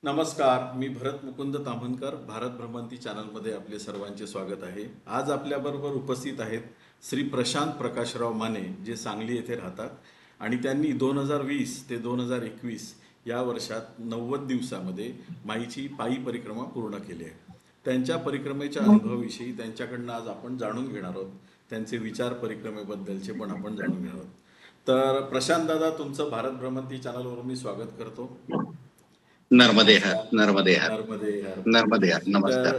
नमस्कार, मी भरत मुकुंद ताम्हनकर. भारत भ्रमंती चॅनलमध्ये आपले सर्वांचे स्वागत आहे. आज आपल्याबरोबर उपस्थित आहेत श्री प्रशांत प्रकाशराव माने, जे सांगली येथे राहतात आणि त्यांनी 2020 ते 2021 या वर्षात 90 दिवसामध्ये माईची पायी परिक्रमा पूर्ण केली आहे. त्यांच्या परिक्रमेच्या अनुभवाविषयी त्यांच्याकडनं आज आपण जाणून घेणार आहोत. त्यांचे विचार परिक्रमेबद्दलचे पण आपण जाणून घेणार आहोत. तर प्रशांत दादा, तुमचं भारत भ्रमंती चॅनलवर मी स्वागत करतो. नर्मदे हर, नमस्कार. नर्मदे हर, नर्मदे हर. नर्मदे हर. तर नमस्कार.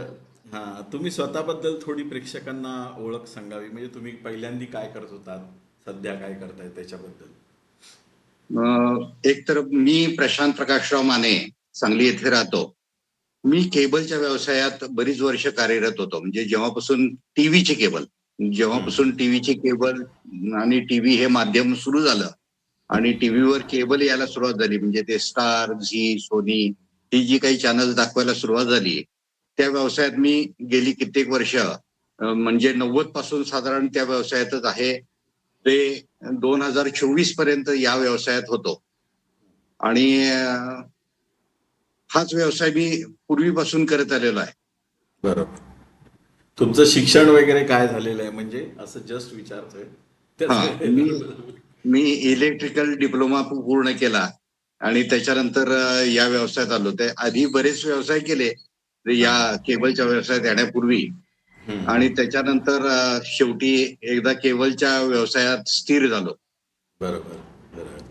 तुम्ही स्वतःबद्दल थोडी प्रेक्षकांना ओळख सांगावी, म्हणजे तुम्ही पहिल्यांदी काय करत होतात, सध्या काय करताय त्याच्याबद्दल. एक तर मी प्रशांत प्रकाशराव माने, सांगली येथे राहतो. मी केबलच्या व्यवसायात बरीच वर्ष कार्यरत होतो. म्हणजे जेव्हापासून टीव्हीची केबल, जेव्हापासून टीव्हीची केबल आणि टीव्ही हे माध्यम सुरू झालं आणि टीव्हीवर केबल यायला सुरुवात झाली, म्हणजे ते स्टार, झी, सोनी ही जी काही चॅनल दाखवायला सुरुवात झाली, त्या व्यवसायात मी गेली कित्येक वर्ष, म्हणजे 90 पासून साधारण त्या व्यवसायातच आहे. ते 2024 पर्यंत या व्यवसायात होतो आणि हाच व्यवसाय मी पूर्वीपासून करत आलेलो आहे. बरोबर. तुमचं शिक्षण वगैरे काय झालेलं आहे, म्हणजे असं जस्ट विचारतोय हा, त्याचं मी काय? मी इलेक्ट्रिकल डिप्लोमा पूर्ण केला आणि त्याच्यानंतर या व्यवसायात आलो. ते आधी बरेच व्यवसाय केले या केबलच्या व्यवसायात येण्यापूर्वी, आणि त्याच्यानंतर शेवटी एकदा केबलच्या व्यवसायात स्थिर झालो. बरोबर. बरोबर.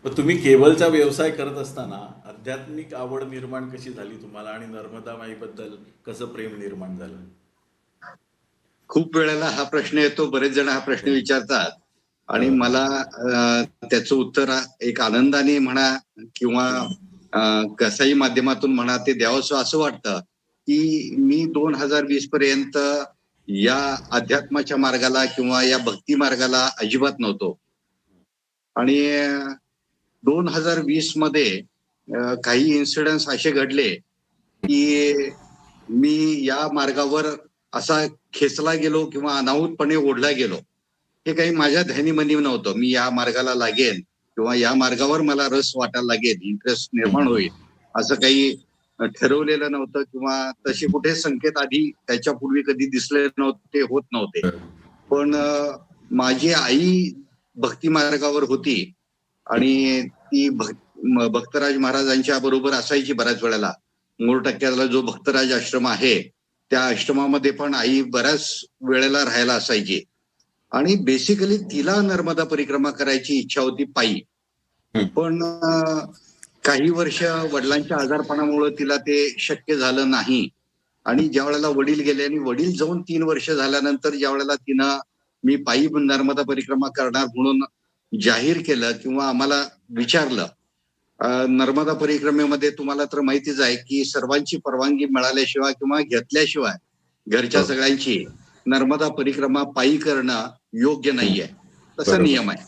मग तुम्ही केबलचा व्यवसाय करत असताना आध्यात्मिक आवड निर्माण कशी झाली तुम्हाला, आणि नर्मदा माईबद्दल कसं प्रेम निर्माण झालं? खूप वेळेला हा प्रश्न येतो, बरेच जण हा प्रश्न विचारतात आणि मला त्याचं उत्तर एक आनंदाने म्हणा किंवा कसाही माध्यमातून म्हणा ते द्यावंसं असं वाटतं की मी 2020 पर्यंत या अध्यात्माच्या मार्गाला किंवा या भक्ती मार्गाला अजिबात नव्हतो. आणि 2020 मध्ये काही इन्सिडेंट्स असे घडले की मी या मार्गावर असा खेचला गेलो किंवा अनाहूतपणे ओढला गेलो. हे काही माझ्या ध्यानीमनी नव्हतं. मी या मार्गाला लागेन किंवा या मार्गावर मला रस वाटायला लागेल, इंटरेस्ट निर्माण होईल, असं काही ठरवलेलं नव्हतं किंवा तसे कुठे संकेत आधी त्याच्यापूर्वी कधी दिसले नव्हते, होत नव्हते. पण माझी आई भक्ती मार्गावर होती आणि ती भक्तराज महाराजांच्या बरोबर असायची बऱ्याच वेळेला. मूळ टक्क्याला जो भक्तराज आश्रम आहे त्या आश्रमामध्ये पण आई बऱ्याच वेळेला राहायला असायची. आणि बेसिकली तिला नर्मदा परिक्रमा करायची इच्छा होती पायी. पण काही वर्ष वडिलांच्या आजारपणामुळे तिला ते शक्य झालं नाही. आणि ज्या वेळेला वडील गेले आणि वडील जाऊन 3 वर्ष झाल्यानंतर ज्या वेळेला तिनं मी पायी नर्मदा परिक्रमा करणार म्हणून जाहीर केलं किंवा आम्हाला विचारलं. नर्मदा परिक्रमेमध्ये तुम्हाला तर माहितीच आहे की सर्वांची परवानगी मिळाल्याशिवाय किंवा घेतल्याशिवाय घरच्या सगळ्यांची नर्मदा परिक्रमा पायी करणं योग्य नाहीये, तसा बरोबर. नियम आहे.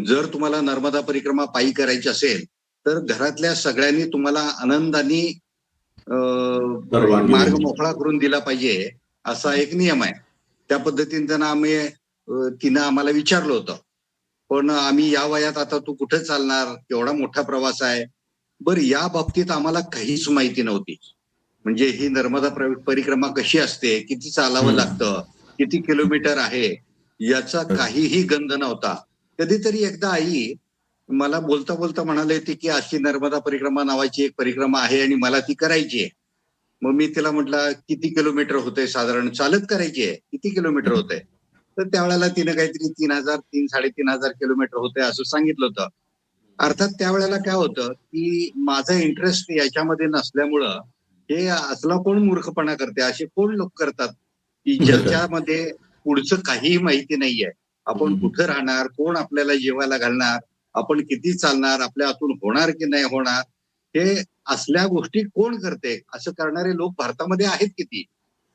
जर तुम्हाला नर्मदा परिक्रमा पायी करायची असेल तर घरातल्या सगळ्यांनी तुम्हाला आनंदाने परवानगी मार्ग दिली. मोकळा करून दिला पाहिजे, असा एक नियम आहे. त्या पद्धतीने तिनं आम्हाला विचारलं होतं. पण आम्ही या वयात आता तू कुठे चालणार, एवढा मोठा प्रवास आहे. बरं, या बाबतीत आम्हाला काहीच माहिती नव्हती. म्हणजे ही नर्मदा परिक्रमा कशी असते, किती चालावं लागतं, किती किलोमीटर आहे, याचा काहीही गंध नव्हता. कधीतरी एकदा आई मला बोलता बोलता म्हणाले होते की अशी नर्मदा परिक्रमा नावाची एक परिक्रमा आहे आणि मला ती करायची आहे. मग मी तिला म्हटलं किती किलोमीटर होतंय साधारण, चालत करायची आहे, किती किलोमीटर होतंय? तर त्यावेळेला तिने काहीतरी 3,000-3,500 किलोमीटर होते असं सांगितलं होतं. अर्थात त्यावेळेला काय होतं की माझा इंटरेस्ट याच्यामध्ये नसल्यामुळं हे असला कोण मूर्खपणा करते, असे कोण लोक करतात की ज्याच्यामध्ये पुढचं काहीही माहिती नाहीये. आपण कुठं राहणार, कोण आपल्याला जेवायला घालणार, आपण किती चालणार, आपल्या हातून होणार की नाही होणार, हे असल्या गोष्टी कोण करते? असं करणारे लोक भारतामध्ये आहेत किती?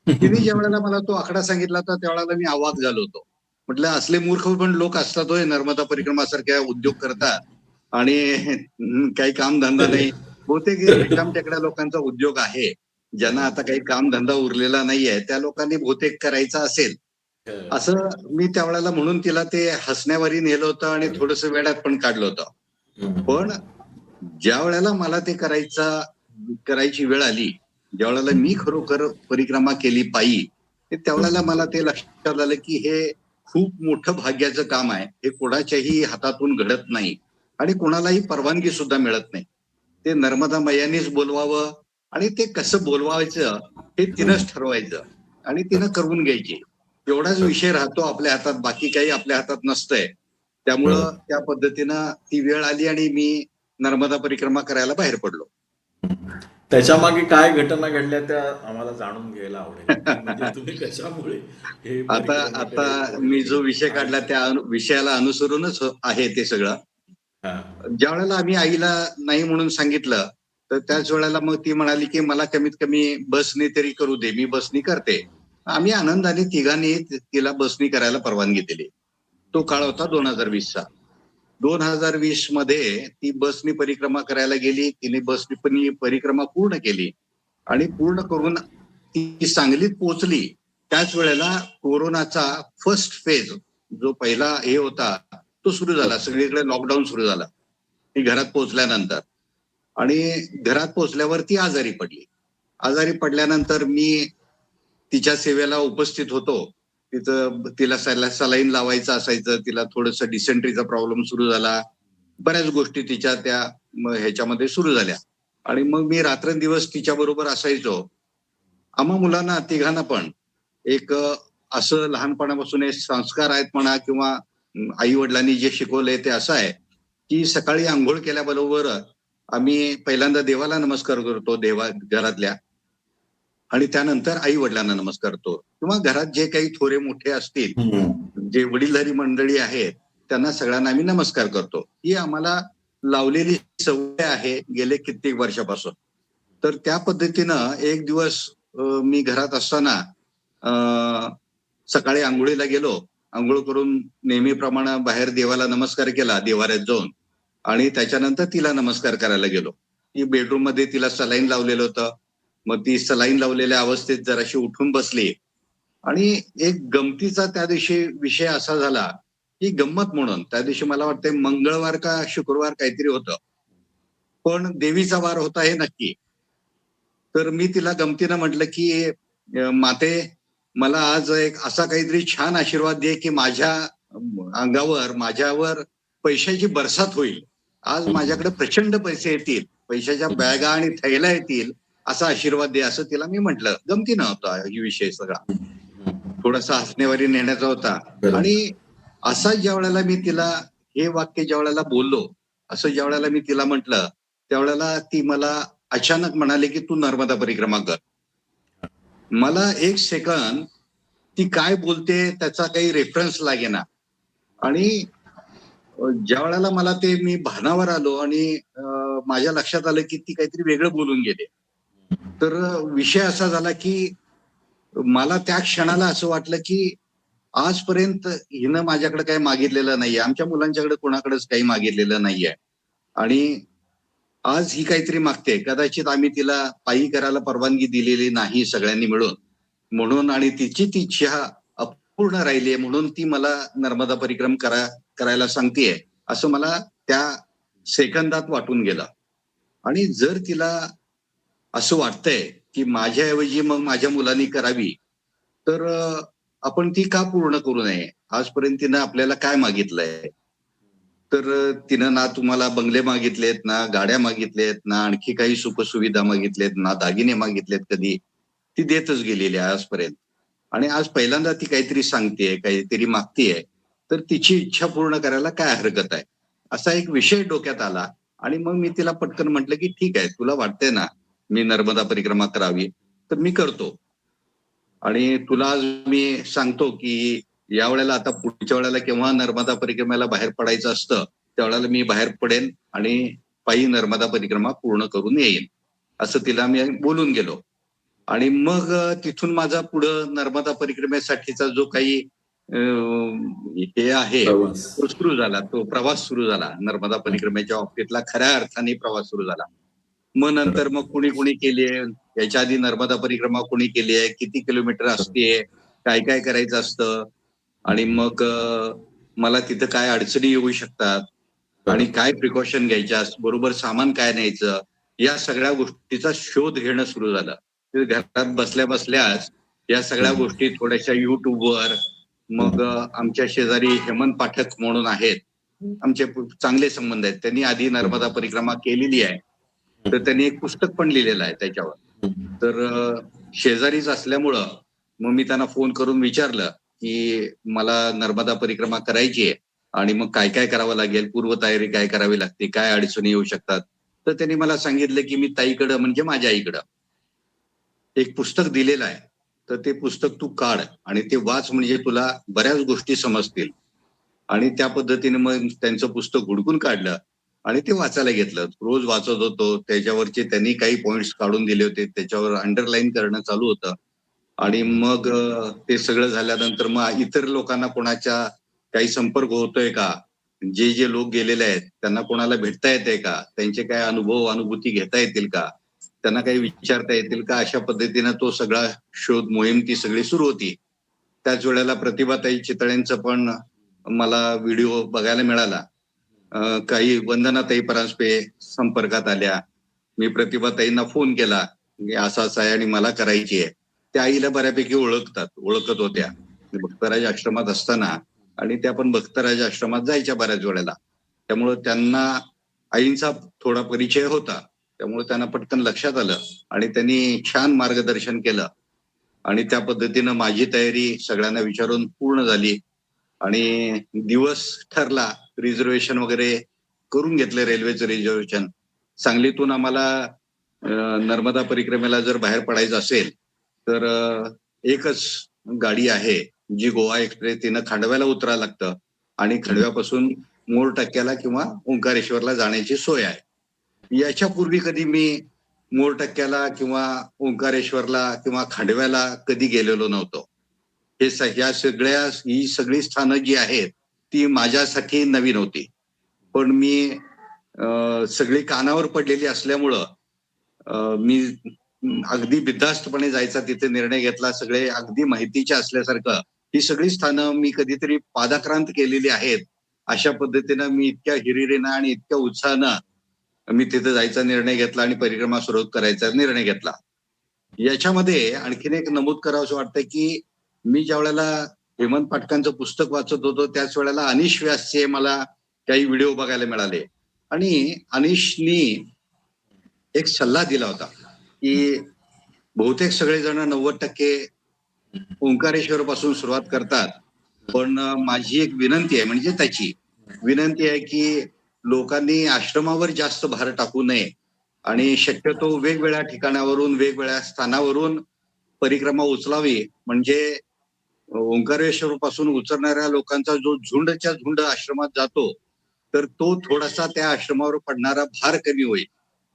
तिने ज्या वेळेला मला तो आकडा सांगितला होता त्यावेळेला मी अवाक झालो होतो. म्हटलं असले मूर्ख पण लोक असतात होय, नर्मदा परिक्रमा सारख्या उद्योग करतात आणि काही काम धंदा नाही. बहुतेक रिकामटेकड्या लोकांचा उद्योग आहे. ज्यांना आता काही काम धंदा उरलेला नाहीये त्या लोकांनी बहुतेक करायचा असेल असं मी त्यावेळेला म्हणून तिला ते हसण्यावारी नेलं होतं आणि थोडंसं वेड्यात पण काढलं होतं. पण ज्या वेळेला मला ते करायची वेळ आली, ज्या वेळेला मी खरोखर परिक्रमा केली पायी, त्यावेळेला मला ते लक्षात आलं की हे खूप मोठं भाग्याचं काम आहे. हे कोणाच्याही हातातून घडत नाही आणि कोणालाही परवानगी सुद्धा मिळत नाही. ते नर्मदा मैयानीच बोलवावं आणि ते कसं बोलवायचं हे तिनंच ठरवायचं आणि तिनं करून घ्यायची. एवढाच विषय राहतो आपल्या हातात, बाकी काही आपल्या हातात नसतंय. त्यामुळं त्या पद्धतीनं ती वेळ आली आणि मी नर्मदा परिक्रमा करायला बाहेर पडलो. त्याच्या मागे काय घटना घडल्या त्या आम्हाला जाणून घ्यायला आवडेल, की म्हणजे तुम्ही कशामुळे हे आता आता परिक्रमेकडे वळले मी जो ते विषय काय काढला झालं? त्या विषयाला अनुसरूनच आहे ते सगळं. हा. ज्यावेळेला आम्ही आईला नाही म्हणून सांगितलं, तर त्याच वेळेला मग ती म्हणाली, की "मला कमीत कमी बसनी तरी करू दे, मी बसनी करते." आम्ही आनंदाने तिघांनी तिला बसनी करायला परवानगी दिली. तो काळ होता 2020चा. 2020 मध्ये ती बसनी परिक्रमा करायला गेली. तिने बसनी पण ही परिक्रमा पूर्ण केली आणि पूर्ण करून ती सांगलीत पोहोचली. त्याच वेळेला कोरोनाचा फर्स्ट फेज जो पहिला हे होता, तो सुरू झाला. सगळीकडे लॉकडाऊन सुरू झाला. ती घरात पोहोचल्यानंतर आणि घरात पोहोचल्यावर ती आजारी पडली. आजारी पडल्यानंतर मी तिच्या सेवेला उपस्थित होतो. तिला सलाईन लावायचं असायचं. तिला थोडंसं डिसेंट्रीचा प्रॉब्लेम सुरू झाला. बऱ्याच गोष्टी तिच्या त्या ह्याच्यामध्ये सुरू झाल्या आणि मग मी रात्रंदिवस तिच्याबरोबर असायचो. आम्हा मुलांना तिघांना पण एक असं लहानपणापासून हे संस्कार आहेत म्हणा किंवा आई वडिलांनी जे शिकवलंय ते असं आहे, की सकाळी अंघोळ केल्याबरोबर आम्ही पहिल्यांदा देवाला नमस्कार करतो घरातल्या आणि त्यानंतर आई वडिलांना नमस्कार करतो किंवा घरात जे काही थोरे मोठे असतील, जे वडीलधारी मंडळी आहेत, त्यांना सगळ्यांना आम्ही नमस्कार करतो. ही आम्हाला लावलेली सवय आहे गेले कित्येक वर्षापासून. तर त्या पद्धतीनं एक दिवस मी घरात असताना अ, सकाळी अंघोळीला गेलो. अंघोळ करून नेहमीप्रमाणे बाहेर देवाला नमस्कार केला देवाऱ्यात जाऊन आणि त्याच्यानंतर तिला नमस्कार करायला गेलो. ती बेडरूममध्ये तिला सलाईन लावलेलं होतं. मग ती सलाईन लावलेल्या अवस्थेत जराशी उठून बसली आणि एक गमतीचा त्या दिवशी विषय असा झाला, की गंमत म्हणून त्या दिवशी मला वाटतंय मंगळवार का शुक्रवार काहीतरी होतं. पण देवीचा वार होता हे नक्की. तर मी तिला गमतीनं म्हटलं, की "माते, मला आज एक असा काहीतरी छान आशीर्वाद दे, की माझ्या माझ्यावर पैशाची बरसात होईल. आज माझ्याकडे प्रचंड पैसे येतील. पैशाच्या बॅगा आणि थैल्या येतील, असा आशीर्वाद दे." असं तिला मी म्हटलं. गमतीनं होता हा विषय सगळा. थोडासा हसण्यावारी नेण्याचा होता बरोबर. आणि असा ज्यावेळेला मी तिला हे वाक्य ज्यावेळेला बोललो, असं ज्यावेळेला मी तिला म्हटलं, त्यावेळेला ती मला अचानक म्हणाली, की "तू नर्मदा परिक्रमा कर." मला 1 सेकंद ती काय बोलते त्याचा काही रेफरन्स लागेना आणि ज्यावेळेला मला ते मी भानावर आलो आणि माझ्या लक्षात आलं, की ती काहीतरी वेगळं बोलून गेली. तर विषय असा झाला, की मला त्या क्षणाला असं वाटलं, की आजपर्यंत हिनं माझ्याकडे काही मागितलेलं नाहीये. आमच्या मुलांच्याकडे कोणाकडेच काही मागितलेलं नाहीये. आणि आज ही काहीतरी मागते. कदाचित आम्ही तिला पायी करायला परवानगी दिलेली नाही सगळ्यांनी मिळून. म्हणून आणि तिची ती इच्छा अपूर्ण राहिली आहे म्हणून ती मला नर्मदा करायला सांगतेय, असं मला त्या सेकंदात वाटून गेलं. आणि जर तिला असं वाटतंय, की माझ्याऐवजी मग माझ्या मुलांनी करावी, तर आपण ती का पूर्ण करू नये? आजपर्यंत तिनं आपल्याला काय मागितलंय? तर तिनं ना तुम्हाला बंगले मागितलेत, ना गाड्या मागितलेत, ना आणखी काही सुखसुविधा मागितलेत, ना दागिने मागितलेत कधी. ती देतच गेलेली आहे आजपर्यंत. आणि आज पहिल्यांदा ती काहीतरी सांगतेय, काहीतरी मागतीये, तर तिची इच्छा पूर्ण करायला काय हरकत आहे? असा एक विषय डोक्यात आला आणि मग मी तिला पटकन म्हटलं, की "ठीक आहे, तुला वाटतंय ना, मी नर्मदा परिक्रमा करावी, तर मी करतो." आणि तुला आज मी सांगतो, की यावेळेला आता पुढच्या वेळेला केव्हा नर्मदा परिक्रमेला बाहेर पडायचं असतं, त्यावेळेला मी बाहेर पडेन आणि पायी नर्मदा परिक्रमा पूर्ण करून येईन. असं तिला मी बोलून गेलो. आणि मग तिथून माझा पुढं नर्मदा परिक्रमेसाठीचा जो काही हे आहे, प्रवास. तो सुरू झाला. तो प्रवास सुरू झाला. नर्मदा परिक्रमेच्या बाबतीतला खऱ्या अर्थाने प्रवास सुरू झाला. मग नंतर मग कुणी-कुणी केली आहे, याच्या आधी नर्मदा परिक्रमा कुणी केली आहे, किती किलोमीटर असतेय, काय-काय करायचं असतं आणि मग मला तिथं काय अडचणी येऊ शकतात. आणि काय प्रिकॉशन घ्यायच्या, बरोबर सामान काय न्यायचं, या सगळ्या गोष्टीचा शोध घेणं सुरू झालं. तर घरात बसल्या बसल्याच या सगळ्या हम्म. गोष्टी थोड्याशा युट्यूबवर, मग आमच्या शेजारी हेमंत पाठक म्हणून आहेत, आमचे चांगले संबंध आहेत. त्यांनी आधी नर्मदा परिक्रमा केलेली आहे, तर त्यांनी एक पुस्तक पण लिहिलेलं आहे त्याच्यावर. तर शेजारीच असल्यामुळं मग मी त्यांना फोन करून विचारलं की मला नर्मदा परिक्रमा करायची आहे आणि मग काय काय करावं लागेल, पूर्वतयारी काय करावी लागते, काय अडचणी येऊ शकतात. तर त्यांनी मला सांगितलं की मी ताईकडं म्हणजे माझ्या आईकडं एक पुस्तक दिलेलं आहे, तर ते पुस्तक तू काढ आणि ते वाच, म्हणजे तुला बऱ्याच गोष्टी समजतील. आणि त्या पद्धतीने मग त्यांचं पुस्तक हुडकून काढलं आणि ते वाचायला घेतलं. रोज वाचत होतो. त्याच्यावरचे त्यांनी काही पॉइंट्स काढून दिले होते. त्याच्यावर अंडरलाईन करणं चालू होतं. आणि मग ते सगळं झाल्यानंतर मग इतर लोकांना कोणाच्या काही संपर्क होतोय का? जे जे लोक गेलेले आहेत त्यांना कोणाला भेटता येतंय का? त्यांचे काय अनुभव, अनुभूती घेता येतील का? त्यांना काही विचारता येतील का? अशा पद्धतीनं तो सगळा शोध मोहीम ती सगळी सुरू होती. त्याच वेळेला प्रतिभाताई चितळेंचं पण मला व्हिडिओ बघायला मिळाला. काही वंदनाताई परांजपे संपर्कात आल्या. मी प्रतिभाताईंना फोन केला, की असं-असं आहे आणि मला करायची आहे. त्या आईला बऱ्यापैकी ओळखत होत्या. भक्तराज आश्रमात असताना आणि त्या पण भक्तराज आश्रमात जायच्या बऱ्याच वेळेला. त्यामुळं त्यांना आईंचा थोडा परिचय होता. त्यामुळे त्यांना पटकन लक्षात आलं आणि त्यांनी छान मार्गदर्शन केलं आणि त्या पद्धतीनं माझी तयारी सगळ्यांना विचारून पूर्ण झाली आणि दिवस ठरला. रिझर्वेशन वगैरे करून घेतलं, रेल्वेचं रिझर्वेशन. सांगलीतून आम्हाला नर्मदा परिक्रमेला जर बाहेर पडायचं असेल तर एकच गाडी आहे जी गोवा एक्सप्रेस, तिनं खांडव्याला उतरावं लागतं आणि खंडव्यापासून मोर टक्क्याला किंवा ओंकारेश्वरला जाण्याची सोय आहे. याच्यापूर्वी कधी मी मोर टक्क्याला किंवा ओंकारेश्वरला किंवा खांडव्याला कधी गेलेलो नव्हतो. ह्या ही सगळी स्थानं जी आहेत ती माझ्यासाठी नवीन होती. पण मी सगळी कानावर पडलेली असल्यामुळं मी अगदी बिनधास्तपणे जायचा तिथे निर्णय घेतला. सगळे अगदी माहितीचे असल्यासारखं ही सगळी स्थानं मी कधीतरी पादाक्रांत केलेली आहेत. अशा पद्धतीनं मी इतक्या हिरिरीनं आणि इतक्या उत्साहानं मी तिथे जायचा निर्णय घेतला आणि परिक्रमा सुरू करायचा निर्णय घेतला. याच्यामध्ये आणखीन एक नमूद करावंसं वाटतं की मी ज्यावेळेला हेमंत पाटकांचं पुस्तक वाचत होतो त्याच वेळेला अनिश व्यासचे मला काही व्हिडिओ बघायला मिळाले आणि अनिशनी एक सल्ला दिला होता की बहुतेक सगळेजण 90% ओंकारेश्वर पासून सुरुवात करतात. पण माझी एक विनंती आहे, म्हणजे त्याची विनंती आहे की लोकांनी आश्रमावर जास्त भार टाकू नये आणि शक्यतो वेगवेगळ्या ठिकाणावरून, वेगवेगळ्या स्थानावरून परिक्रमा उचलावी. म्हणजे ओंकारेश्वर पासून उचलणाऱ्या लोकांचा जो झुंडच्या झुंड आश्रमात जातो, तर तो थोडासा त्या आश्रमावर पडणारा भार कमी होईल.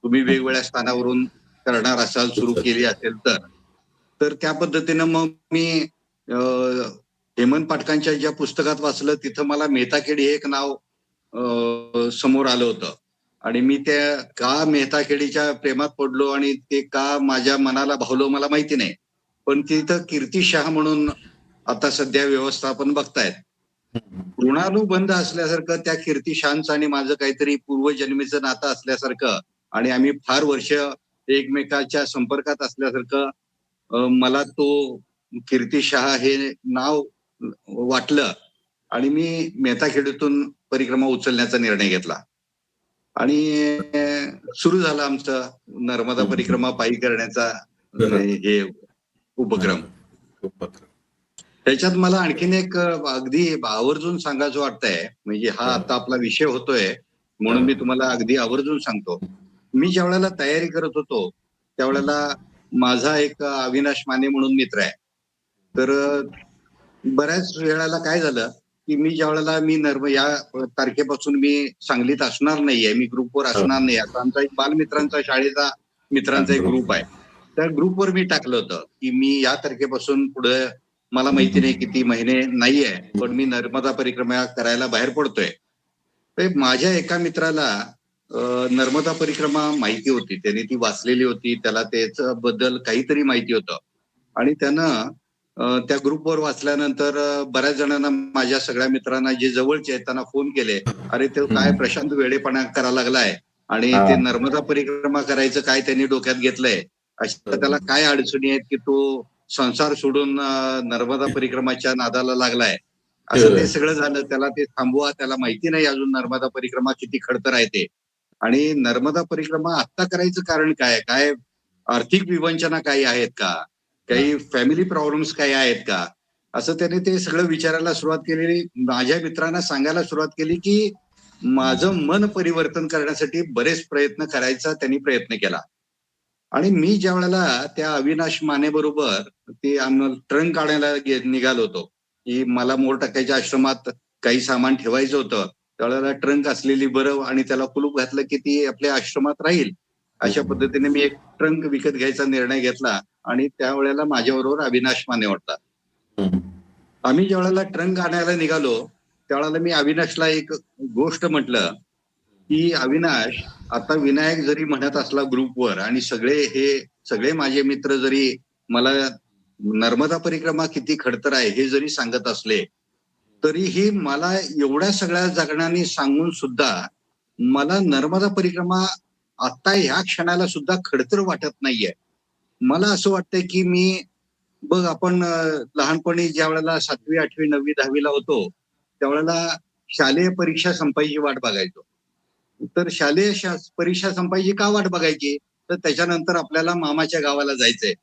तुम्ही वेगवेगळ्या स्थानावरून करणार असाल, सुरू केली असेल तर. तर त्या पद्धतीनं मग मी हेमंत पाटकांच्या ज्या पुस्तकात वाचलं तिथं मला मेहताखेडी हे एक नाव समोर आलं होतं आणि मी त्या का मेहताखेडीच्या प्रेमात पडलो आणि ते का माझ्या मनाला भावलं मला माहिती नाही. पण तिथं कीर्ती शहा म्हणून आता सध्या व्यवस्थापन बघतायत. ऋणानुबंध असल्यासारखं त्या कीर्ती शहांचं आणि माझं काहीतरी पूर्वजन्मीचं नातं असल्यासारखं आणि आम्ही फार वर्ष एकमेकाच्या संपर्कात असल्यासारखं मला तो कीर्ती शहा हे नाव वाटलं आणि मी मेहताखेडीतून परिक्रमा उचलण्याचा निर्णय घेतला आणि सुरू झाला आमचं नर्मदा परिक्रमा पायी करण्याचा हे उपक्रम. त्याच्यात मला आणखीन एक अगदी आवर्जून सांगायचं वाटतंय, म्हणजे हा आता आपला विषय होतोय म्हणून मी तुम्हाला अगदी आवर्जून सांगतो. मी ज्या वेळेला तयारी करत होतो त्यावेळेला माझा एक अविनाश माने म्हणून मित्र आहे. तर बऱ्याच वेळेला काय झालं की मी ज्या वेळेला या तारखेपासून मी सांगलीत असणार नाहीये, मी ग्रुपवर असणार नाही, आता आमचा एक बालमित्रांचा शाळेचा मित्रांचा एक ग्रुप आहे. त्या ग्रुपवर मी टाकलं होतं की मी या तारखेपासून पुढे मला माहिती नाही किती महिने नाहीये, पण मी नर्मदा परिक्रमा करायला बाहेर पडतोय. तर माझ्या एका मित्राला नर्मदा परिक्रमा माहिती होती, त्याने ती वाचलेली होती, त्याला त्याच्याबद्दल काहीतरी माहिती होतं आणि त्यानं त्या ग्रुपवर वाचल्यानंतर बऱ्याच जणांना, माझ्या सगळ्या मित्रांना जे जवळचे आहेत त्यांना फोन केले. अरे ते काय प्रशांत वेडेपणा करायला लागलाय आणि ते नर्मदा परिक्रमा करायचं काय त्यांनी डोक्यात घेतलंय, अशा त्याला काय अडचणी आहेत की तो संसार सोडून नर्मदा परिक्रमाच्या नादाला लागलाय. असं ते सगळं झालं. त्याला ते थांबवा, त्याला माहिती नाही अजून नर्मदा परिक्रमा किती खडतर आहे ते. आणि नर्मदा परिक्रमा आत्ता करायचं कारण काय, काय आर्थिक विवंचना काही आहेत का, काही फॅमिली प्रॉब्लेम्स काही आहेत का, असं त्याने ते सगळं विचारायला सुरुवात केलेली. माझ्या मित्रांना सांगायला सुरुवात केली की माझं मन परिवर्तन करण्यासाठी बरेच प्रयत्न करायचा त्यांनी प्रयत्न केला. आणि मी ज्या वेळेला त्या अविनाश माने बरोबर ते ट्रंक आणायला निघालो होतो, की मला मोर टाकायच्या आश्रमात काही सामान ठेवायचं होतं, त्यावेळेला ट्रंक असलेली बरं आणि त्याला कुलूप घातलं की ती आपल्या आश्रमात राहील, अशा पद्धतीने मी एक ट्रंक विकत घ्यायचा निर्णय घेतला. आणि त्यावेळेला माझ्याबरोबर अविनाश माने होता. आम्ही ज्या वेळेला ट्रंक आणायला निघालो त्यावेळेला मी अविनाशला एक गोष्ट म्हटलं की अविनाश, आता विनायक जरी म्हणत असला ग्रुपवर आणि सगळे माझे मित्र जरी मला नर्मदा परिक्रमा किती खडतर आहे हे जरी सांगत असले, तरीही मला एवढ्या सगळ्या जगण्याने सांगून सुद्धा मला नर्मदा परिक्रमा आता ह्या क्षणाला सुद्धा खडतर वाटत नाहीये. मला असं वाटतंय की बघ आपण लहानपणी ज्या वेळेला 7वी, 8वी, 9वी, 10वी ला होतो त्यावेळेला शालेय परीक्षा संपायची वाट बघायचो. तर परीक्षा संपायची का वाट बघायची, तर त्याच्यानंतर आपल्याला मामाच्या गावाला जायचंय,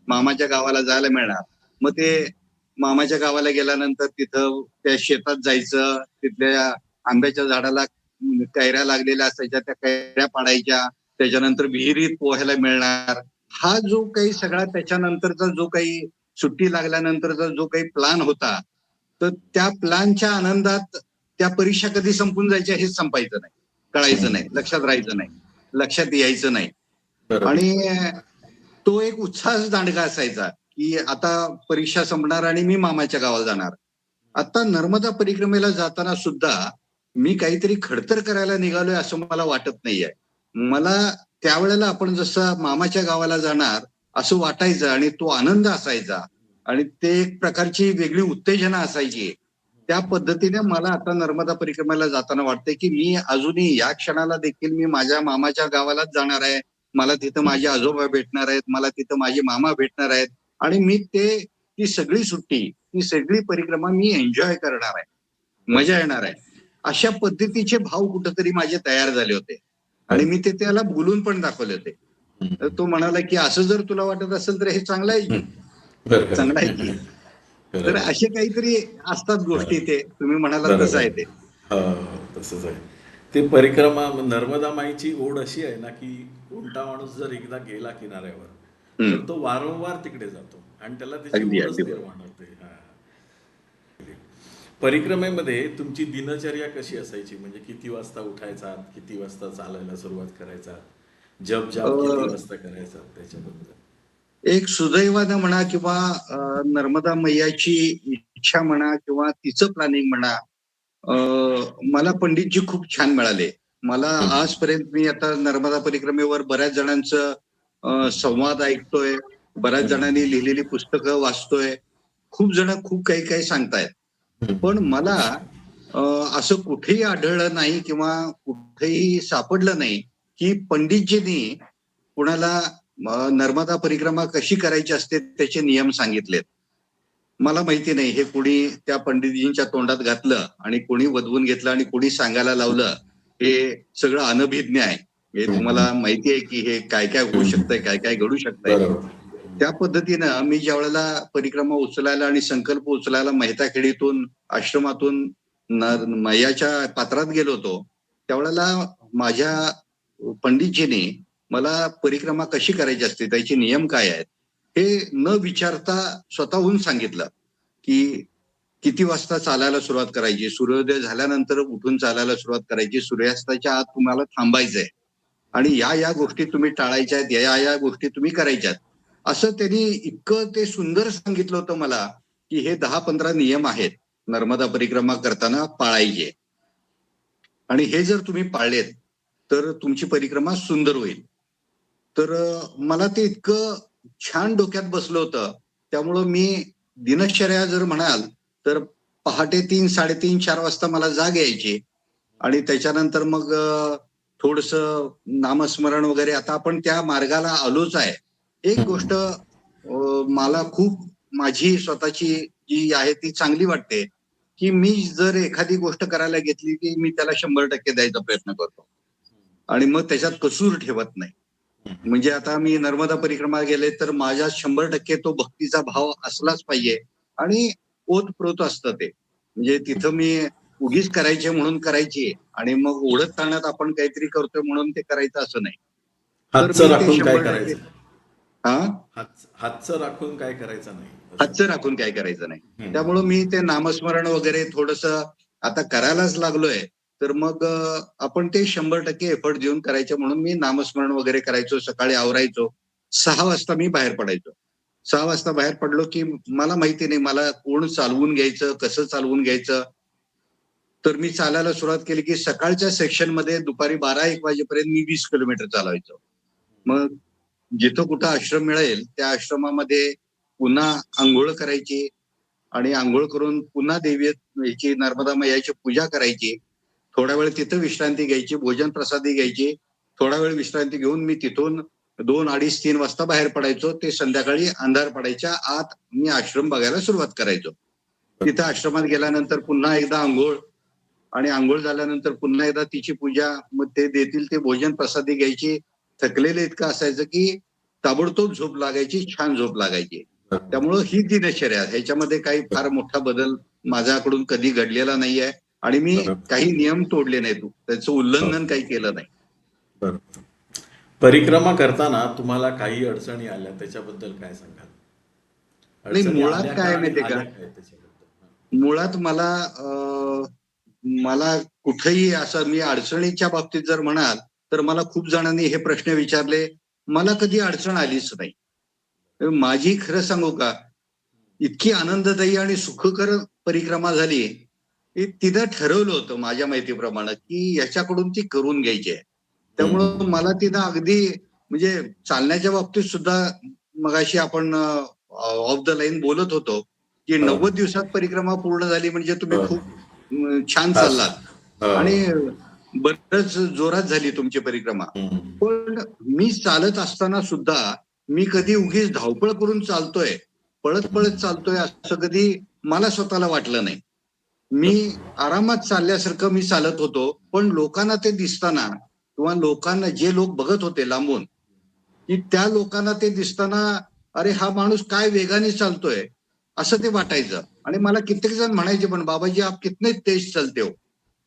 मामाच्या गावाला जायला मिळणार. मग ते मामाच्या गावाला गेल्यानंतर तिथं त्या शेतात जायचं, तिथल्या आंब्याच्या झाडाला कैऱ्या लागलेल्या असायच्या, त्या कैऱ्या पाडायच्या, त्याच्यानंतर विहिरीत पोहायला मिळणार. हा जो काही सगळा त्याच्यानंतरचा जो काही सुट्टी लागल्यानंतरचा जो काही प्लॅन होता, तर त्या प्लॅनच्या आनंदात त्या परीक्षा कधी संपून जायच्या हेच संपायचं नाही, कळायचं नाही, लक्षात राहायचं नाही, लक्षात यायचं नाही. आणि तो एक उत्साहच दांडगा असायचा की आता परीक्षा संपणार आणि मी मामाच्या गावाला जाणार. आता नर्मदा परिक्रमेला जाताना सुद्धा मी काहीतरी खडतर करायला निघालोय असं मला वाटत नाहीये. मला त्यावेळेला आपण जसं मामाच्या गावाला जाणार असं वाटायचं आणि तो आनंद असायचा आणि ते एक प्रकारची वेगळी उत्तेजना असायची. त्या पद्धतीने मला आता नर्मदा परिक्रमेला जाताना वाटतंय की मी अजूनही या क्षणाला देखील मी माझ्या मामाच्या गावालाच जाणार आहे. मला तिथं माझे आजोबा भेटणार आहेत, मला तिथं माझे मामा भेटणार आहेत आणि मी ती सगळी सुट्टी, ती सगळी परिक्रमा मी एन्जॉय करणार आहे, मजा येणार आहे. अशा पद्धतीचे भाव कुठंतरी माझे तयार झाले होते आणि मी ते त्याला बोलून पण दाखवले होते. तर तो म्हणाला की असं जर तुला वाटत असेल तर हे चांगलं आहे की, चांगलं आहे की. तर असे काहीतरी असतात गोष्टी, ते तुम्ही म्हणालात तसं आहे ते. तसंच आहे ते. परिक्रमा नर्मदा माईची ओढ अशी आहे ना की कोणता माणूस जर एकदा गेला किनाऱ्यावर तर तो वारंवार तिकडे जातो आणि त्याला त्याची अगदी ओढच अगदी बरोबर. निर्माण होते. परिक्रमेमध्ये तुमची दिनचर्या कशी असायची, म्हणजे किती वाजता उठायचा, किती वाजता चालायला सुरुवात करायचा, जप जाप किती वाजता करायचा, त्याच्याबद्दल. एक सुदैवानं म्हणा किंवा नर्मदा मैयाची इच्छा म्हणा किंवा तिचं प्लॅनिंग म्हणा, मला पंडितजी खूप छान मिळाले. मला आजपर्यंत मी आता नर्मदा परिक्रमेवर बऱ्याच जणांचं संवाद ऐकतोय, बऱ्याच जणांनी लिहिलेली पुस्तकं वाचतोय, खूप जण खूप काही काही सांगतायत. पण मला असं कुठेही आढळलं नाही किंवा कुठेही सापडलं नाही की पंडितजींनी कुणाला नर्मदा परिक्रमा कशी करायची असते त्याचे नियम सांगितलेत. मला माहिती नाही हे कोणी त्या पंडितजींच्या तोंडात घातलं आणि कोणी वदवून घेतलं आणि कोणी सांगायला लावलं, हे सगळं अनभिज्ञ आहे. हे तुम्हाला माहिती आहे की हे काय काय होऊ शकतंय, काय काय घडू शकतंय. त्या पद्धतीनं मी ज्या वेळेला परिक्रमा उचलायला आणि संकल्प उचलायला मेहताखेडीतून आश्रमातून मैयाच्या पात्रात गेलो होतो, त्यावेळेला माझ्या पंडितजींनी मला परिक्रमा कशी करायची असते, त्याचे नियम काय आहेत, हे न विचारता स्वतःहून सांगितलं की किती वाजता चालायला सुरुवात करायची, सूर्योदय झाल्यानंतर उठून चालायला सुरुवात करायची, सूर्यास्ताच्या आत तुम्हाला थांबायचंय आणि या गोष्टी तुम्ही टाळायच्या आहेत, या गोष्टी तुम्ही करायच्यात. असं त्यांनी इतकं ते सुंदर सांगितलं होतं मला की हे 10-15 नियम आहेत नर्मदा परिक्रमा करताना पाळायचे आणि हे जर तुम्ही पाळलेत तर तुमची परिक्रमा सुंदर होईल. तर मला ते इतकं छान डोक्यात बसलं होतं, त्यामुळं मी दिनचर्या जर म्हणाल तर पहाटे 3, 3:30, 4 वाजता मला जाग यायची आणि त्याच्यानंतर मग थोडस नामस्मरण वगैरे. आता आपण त्या मार्गाला आलोच आहे. एक गोष्ट मला खूप माझी स्वतःची जी आहे ती चांगली वाटते, की मी जर एखादी गोष्ट करायला घेतली की मी त्याला 100% द्यायचा प्रयत्न करतो आणि मग त्याच्यात कसूर ठेवत नाही. म्हणजे आता मी नर्मदा परिक्रमा गेले तर माझ्या 100% तो भक्तीचा भाव असलाच पाहिजे आणि ओतप्रोत असतं ते. म्हणजे तिथं मी उगीच करायचे म्हणून करायची आणि मग ओढत ताणत आपण काहीतरी करतोय म्हणून ते करायचं असं नाही. तर हातचं मी ते राखून काय 100% करायचं? हा हातचं राखून काय करायचं नाही असं. हातचं राखून काय करायचं नाही. हम्म. त्यामुळं मी ते नामस्मरण वगैरे थोडस आता करायलाच लागलोय. तर मग आपण ते 100% एफर्ट देऊन करायचं म्हणून मी नामस्मरण वगैरे करायचो. सकाळी आवरायचो. 6 वाजता मी बाहेर पडायचो. 6 वाजता बाहेर पडलो की मला माहिती नाही मला कोण चालवून घ्यायचं, कसं चालवून घ्यायचं. तर मी चालायला सुरुवात केली की सकाळच्या सेक्शनमध्ये दुपारी 12-1 वाजेपर्यंत मी 20 किलोमीटर चालवायचो. मग जिथं कुठं आश्रम मिळेल त्या आश्रमामध्ये पुन्हा अंघोळ करायची आणि अंघोळ करून पुन्हा देवी याची नर्मदा मैयाची पूजा करायची. थोडा वेळ तिथं विश्रांती घ्यायची, भोजन प्रसादी घ्यायची. थोडा वेळ विश्रांती घेऊन मी तिथून 2, 2:30, 3 वाजता बाहेर पडायचो. ते संध्याकाळी अंधार पडायच्या आत मी आश्रम बघायला सुरुवात करायचो. तिथं आश्रमात गेल्यानंतर पुन्हा एकदा अंघोळ आणि अंघोळ झाल्यानंतर पुन्हा एकदा तिची पूजा. मग ते देतील ते भोजन प्रसादी घ्यायची. थकलेलं इतकं असायचं की ताबडतोब झोप लागायची, छान झोप लागायची. त्यामुळं ही दिनचर्या ह्याच्यामध्ये काही फार मोठा बदल माझ्याकडून कधी घडलेला नाहीये आणि मी बरोबर. काही नियम तोडले नाहीत. त्याचं हो. उल्लंघन काही केलं नाही. बरोबर. परिक्रमा करताना तुम्हाला काही अडचणी आल्या त्याच्याबद्दल काय सांगाल? नाही, अडचणी मुळात आल्या काय का आहे आणि माहितीये का? आल्या काय त्याच्याबद्दल? मुळात मला कुठेही असं मी अडचणीच्या बाबतीत जर म्हणाल, तर मला खूप जणांनी हे प्रश्न विचारले. मला कधी अडचण आलीच नाही. माझी खरं सांगू का, इतकी आनंददायी आणि सुखकर परिक्रमा झाली, की तिथं ठरवलं होतं माझ्या माहितीप्रमाणे, की ह्याच्याकडून ती करून घ्यायची आहे. त्यामुळं हम्म. मला तिथं अगदी म्हणजे चालण्याच्या बाबतीत सुद्धा मगाशी आपण ऑफ द लाईन बोलत होतो, की हो. 90 दिवसात परिक्रमा पूर्ण झाली म्हणजे तुम्ही हो. खूप छान फास्ट. चाललात हो. आणि बरंच जोरात झाली तुमची परिक्रमा. हम्म. पण मी चालत असताना सुद्धा मी कधी उगीच धावपळ करून चालतोय, पळत-पळत चालतोय असं कधी मला स्वतःला वाटलं नाही. मी आरामात चालल्यासारखं मी चालत होतो. पण लोकांना ते दिसताना किंवा लोकांना जे लोक बघत होते लांबून, की त्या लोकांना ते दिसताना, "अरे हा माणूस काय वेगाने चालतोय." असं ते वाटायचं आणि मला कित्येक जण म्हणायचे, "पण बाबाजी आप कितने तेज चलते हो."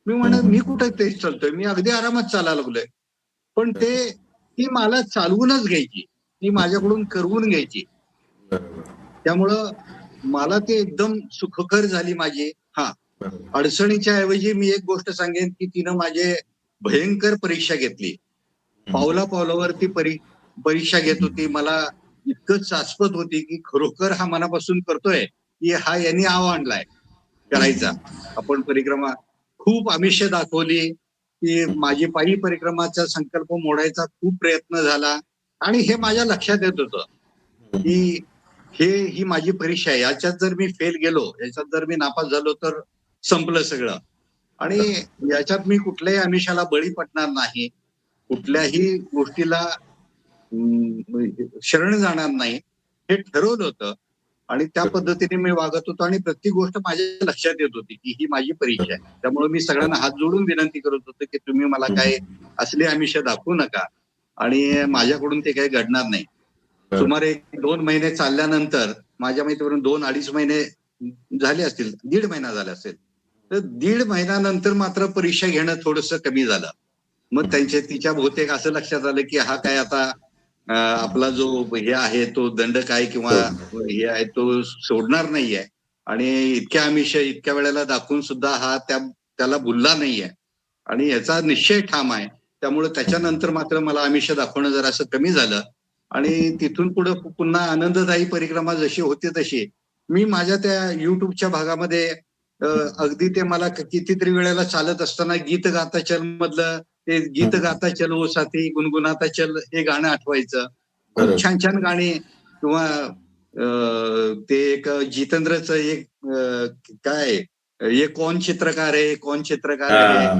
मी म्हणत, "मी कुठे हम्म. तेज चालतोय? मी अगदी आरामात चालायला लागलोय." पण ती मला चालवूनच घ्यायची. ती माझ्याकडून करवून घ्यायची. बरोबर. त्यामुळं मला ते एकदम सुखकर झाली माझी. हां, बरोबर. अडचणीच्या ऐवजी मी एक गोष्ट सांगेन, की तिनं माझे भयंकर परीक्षा घेतली. हम्म. पावला-पावलावर ती परीक्षा घेत होती. मला इतकं चाचपत होती, की खरोखर हा मनापासून करतोय, की हा याने आव आणलाय करायचा. हम्म. आपण परिक्रमा खूप आमिष दाखवली, की माझी पायी परिक्रमाचा संकल्प मोडायचा खूप प्रयत्न झाला आणि हे माझ्या लक्षात येत होतं, की हम्म. ही माझी परीक्षा आहे. याच्यात जर मी फेल गेलो, याच्यात जर मी नापास झालो, तर संपलं सगळं. आणि याच्यात मी कुठल्याही आमिषाला बळी पडणार नाही. कुठल्याही गोष्टीला शरण जाणार नाही. हे ठरवलं होतं आणि त्या पद्धतीने मी वागत होतो आणि प्रत्येक गोष्ट माझ्या लक्षात येत होती, की ही माझी परीक्षा आहे. त्यामुळे मी सगळ्यांना हात जोडून विनंती करत होतो, की तुम्ही मला काही असली आमिष दाखवू नका आणि माझ्याकडून ते काही घडणार नाही. सुमारे 2 महिने चालल्यानंतर माझ्या माहितीवरून 2-2.5 महिने झाले असतील, 1.5 महिना झाला असेल. तर 1.5 महिन्यानंतर मात्र परीक्षा घेणं थोडंसं कमी झालं. मग तिच्या बहुतेक असं लक्षात आलं, की हा काय आता आपला जो हे आहे तो दंडक आहे किंवा हे आहे तो सोडणार नाहीये आणि इतक्या आमिष इतक्या वेळेला दाखवून सुद्धा हा त्याला भुलला नाहीये आणि याचा निश्चय ठाम आहे. त्यामुळे त्याच्यानंतर मात्र मला आमिष दाखवणं जरासं कमी झालं आणि तिथून पुढे पुन्हा आनंददायी परिक्रमा जशी होती तशी मी माझ्या त्या YouTubeच्या भागामध्ये अगदी ते मला कितीतरी वेळेला चालत असताना गीत गाता चल मधलं ते गीत गाता चल ओ साथी गुणगुणाता चल हे गाणं आठवायचं. खूप बरोबर. छान-छान गाणी किंवा ते एक जितेंद्रचं एक काय हे कोण चित्रकार आहे, कोण चित्रकार आहे, हा.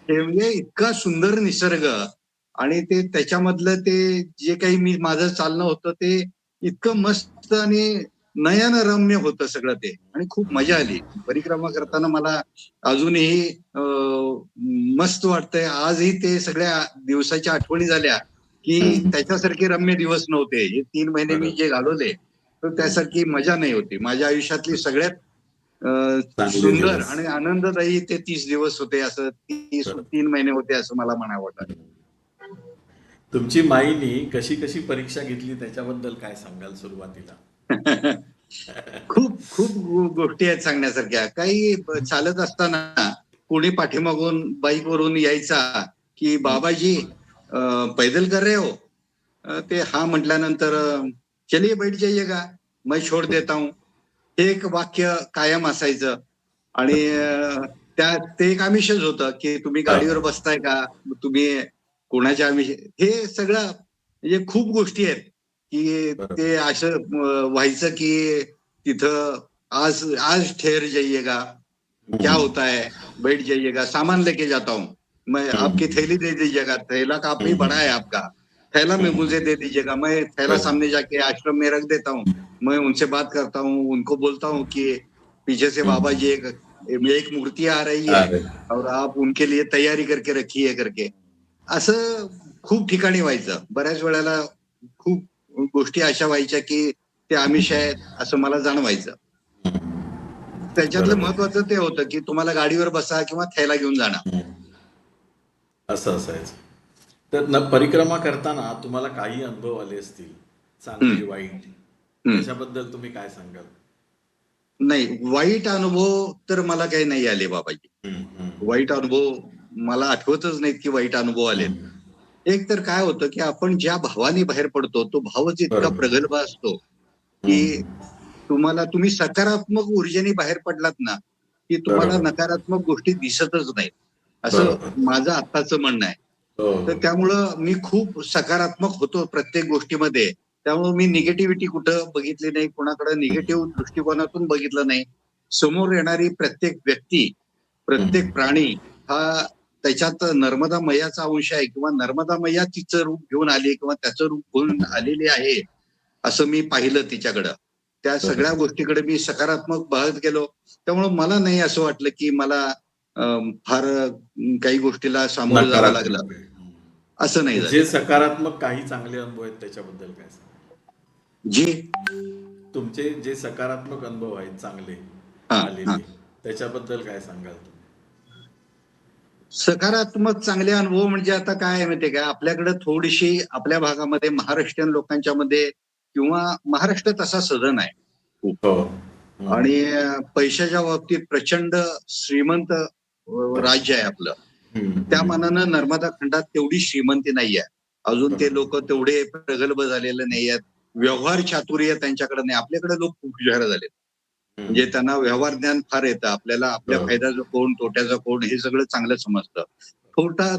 हे म्हणजे इतका सुंदर निसर्ग आणि ते त्याच्यामधलं ते जे काही मी माझं चालणं होतं ते इतकं मस्त आणि नयनरम्य होतं सगळं ते आणि खूप मजा आली. परिक्रमा करताना मला अजूनही मस्त वाटतंय. आजही ते सगळ्या दिवसाच्या आठवणी झाल्या, की त्याच्यासारखे रम्य दिवस नव्हते. हे 3 महिने मी बरोबर. जे घालवले, तर त्यासारखी मजा नाही होती. माझ्या आयुष्यातली सगळ्यात चांगले सुंदर दिवस. आणि आनंददायी ते 30 दिवस होते असं 3 महिने होते असं मला म्हणावं वाटतं. तुमची माईनी कशी कशी परीक्षा घेतली त्याच्याबद्दल काय सांगाल सुरुवातीला? खूप खूप गोष्टी आहेत सांगण्यासारख्या. काही चालत असताना कोणी पाठीमागून बाईकवरून यायचा, की "बाबाजी पैदल कर रहे हो?" ते हां म्हटल्यानंतर "चलिए बैठ जाइएगा, मैं छोड़ देता हूँ." हे एक वाक्य कायम असायचं आणि ते एक आमिषच होतं, की तुम्ही गाडीवर बसताय का? तुम्ही कोणाच्या आमिष हे सगळं म्हणजे खूप गोष्टी आहेत, की बरोबर. ते असं व्हायचं, की तिथं आज आज ठहर जाइएगा, क्या हम्म. होता है? बैठ जाइएगा, सामान लेके जाता हूँ. मैं आपकी हम्म. थैली दे दीजिएगा, थैला काफ़ी बड़ा है आपका, थैला में मुझे दे दीजिएगा, मैं थैला बरोबर. सामने जाके आश्रम में रख देता हूँ. मैं उनसे बात करता हूँ, उनको बोलता हूँ कि पीछे से बाबा जी एक मूर्ति आ रही है अरे. और आप उनके लिए तैयारी करके रखिए करके. असं खूप ठिकाणी व्हायचं. बऱ्याच वेळेला खूप गोष्टी अशा व्हायच्या, की ते आमिष आहेत असं मला जाणवायचं. त्याच्यातलं बरोबर. महत्वाचं ते होतं, की तुम्हाला गाडीवर बसा किंवा थैला घेऊन जाणं. असं असायचं. तर परिक्रमा करताना तुम्हाला काही अनुभव आले असतील, हं, चांगले वाईट, हं. त्याच्याबद्दल तुम्ही काय सांगाल? नाही, वाईट अनुभव तर मला काही नाही आले बाबाजी. हम्म. हम्म. वाईट अनुभव मला आठवतच नाहीत, की वाईट अनुभव आलेत. हम्म. एक तर काय होतं, की आपण ज्या भावाने बाहेर पडतो, तो भावच इतका बरोबर. प्रगल्भ असतो, की हम्म. तुम्ही सकारात्मक ऊर्जेने बाहेर पडलात ना, की तुम्हाला बरोबर. नकारात्मक गोष्टी दिसतच नाहीत. असं बरोबर. माझं आत्ताचं म्हणणं आहे. हो. तर त्यामुळं मी खूप सकारात्मक होतो प्रत्येक गोष्टीमध्ये. त्यामुळे मी निगेटिव्हिटी कुठं बघितली नाही, कोणाकडे निगेटिव्ह दृष्टिकोनातून बघितलं नाही. समोर येणारी प्रत्येक व्यक्ती, प्रत्येक हम्म. प्राणी हा त्याच्यात नर्मदा मैयाचा अंश आहे किंवा नर्मदा मैया तिचं रूप घेऊन आली किंवा त्याचं रूप घेऊन आलेली आहे, असं मी पाहिलं तिच्याकडं. त्या सगळ्या बरोबर. गोष्टीकडे मी सकारात्मक पाहत गेलो. त्यामुळं मला नाही असं वाटलं, की मला फार काही गोष्टीला सामोरं जावं लागलं. नकारात्मक आहे. असं नाही जे झालेलं. सकारात्मक काही चांगले अनुभव आहेत त्याच्याबद्दल काय सांगाल? जी तुमचे जे सकारात्मक अनुभव आहेत चांगले हां, हां. आलेले, त्याच्याबद्दल काय सांगाल तुम्ही? सकारात्मक चांगले अनुभव म्हणजे आता काय आहे माहितीये का, आपल्याकडे थोडीशी आपल्या भागामध्ये महाराष्ट्रीयन लोकांच्यामध्ये किंवा महाराष्ट्र तसा सधन आहे खूप हो. हम्म. आणि पैशाच्या बाबतीत प्रचंड श्रीमंत राज्य आहे आपलं. हम्म. त्या हम्म. मानानं नर्मदा खंडात तेवढी श्रीमंती नाहीये. अजून ते बरोबर. लोक तेवढे प्रगल्भ झालेले नाहीयेत. व्यवहार चातुर्य त्यांच्याकडे नाही. आपल्याकडे लोक खूप हुशार झालेत. म्हणजे हम्म. त्यांना व्यवहार ज्ञान फार येतं. आपल्याला आपल्या बरोबर. फायद्याचं कोण, तोट्याचं कोण हे सगळं चांगलं समजतं.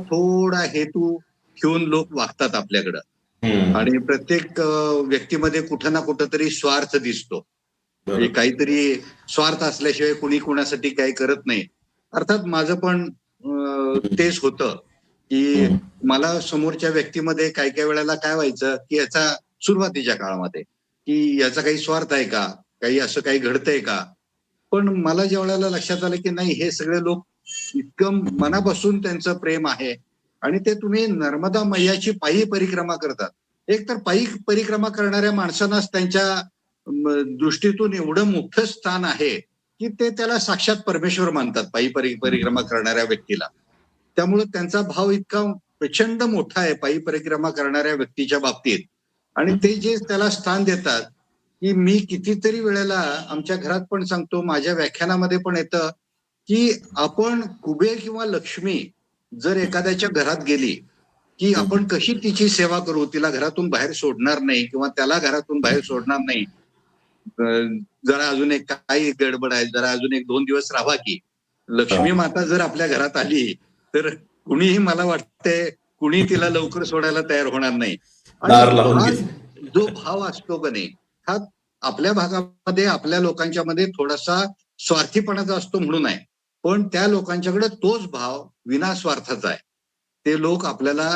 थोडा हेतू ठेवून लोक वागतात आपल्याकडं हम्म. आणि प्रत्येक व्यक्तीमध्ये कुठं ना कुठेतरी स्वार्थ दिसतो. म्हणजे बरोबर. काहीतरी स्वार्थ असल्याशिवाय कुणी कुणासाठी काही करत नाही. अर्थात माझं पण तेच होतं, की हम्म. मला समोरच्या व्यक्तीमध्ये काही-काही वेळेला काय व्हायचं, की याचा सुरुवातीच्या काळामध्ये, की याचा काही स्वार्थ आहे का? काही असं काही घडतंय का? पण मला ज्यावेळेला लक्षात आलं, की नाही हे सगळे लोक इतकं मनापासून त्यांचं प्रेम आहे आणि ते तुम्ही नर्मदा मैयाची पायी परिक्रमा करतात. एक तर पायी परिक्रमा करणाऱ्या माणसांनाच त्यांच्या दृष्टीतून एवढं मोठं स्थान आहे, की ते त्याला साक्षात परमेश्वर मानतात पायी परिक्रमा करणाऱ्या व्यक्तीला. त्यामुळे त्यांचा भाव इतका प्रचंड मोठा आहे पायी परिक्रमा करणाऱ्या व्यक्तीच्या बाबतीत आणि ते जे त्याला स्थान देतात, की मी कितीतरी वेळेला आमच्या घरात पण सांगतो, माझ्या व्याख्यानामध्ये पण येतं, की आपण कुबेर किंवा लक्ष्मी जर एखाद्याच्या घरात गेली, की आपण कशी तिची सेवा करू, तिला घरातून बाहेर सोडणार नाही किंवा त्याला घरातून बाहेर सोडणार नाही. अ, जरा अजून एक काही गडबड आहे, जरा अजून एक 2 दिवस राहावा की. लक्ष्मी हा. माता जर आपल्या घरात आली, तर कुणीही मला वाटतंय, कुणी तिला लवकर सोडायला तयार होणार नाही. आणि दार लावून हा घेतले. जो भाव असतो का नाही, हा आपल्या भागामध्ये आपल्या लोकांच्या मध्ये थोडासा स्वार्थीपणाचा असतो म्हणून आहे. पण त्या लोकांच्याकडे तोच भाव विनास्वार्थाचा आहे. ते लोक आपल्याला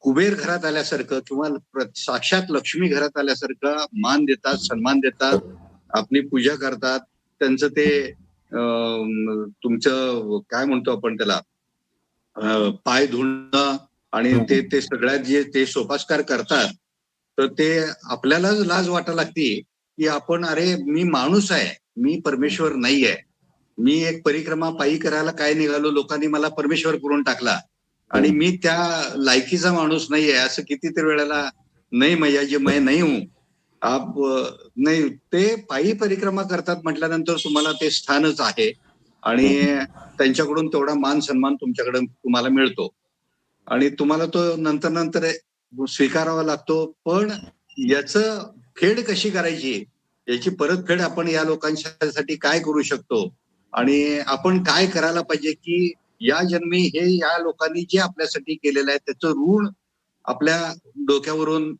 कुबेर घरात आल्यासारखं किंवा साक्षात लक्ष्मी घरात आल्यासारखं मान देतात, सन्मान देतात, आपली पूजा करतात. त्यांचं ते तुमचं काय म्हणतो आपण त्याला, पाय धुणं आणि ते ते सगळ्यात जे ते सोपास्कार करतात, तर ते आपल्यालाच लाज वाटायला लागते, की आपण अरे मी माणूस आहे, मी परमेश्वर नाही आहे. मी एक परिक्रमा पायी करायला काय निघालो, लोकांनी मला परमेश्वर करून टाकला आणि मी त्या लायकीचा माणूस नाहीये, असं कितीतरी वेळेला नाही मैया जी मैं नहीं हूं. आप नाही ते पायी परिक्रमा करतात म्हटल्यानंतर तुम्हाला ते स्थानच आहे आणि त्यांच्याकडून तेवढा मान सन्मान तुमच्याकडे तुम्हाला मिळतो आणि तुम्हाला तो नंतर नंतर स्वीकारावा लागतो. पण याचं फेड कशी करायची, याची परतफेड आपण या लोकांसाठी काय करू शकतो आणि आपण काय करायला पाहिजे, की या जन्मी हे या लोकांनी जे आपल्यासाठी केलेलं आहे त्याचं ऋण आपल्या डोक्यावरून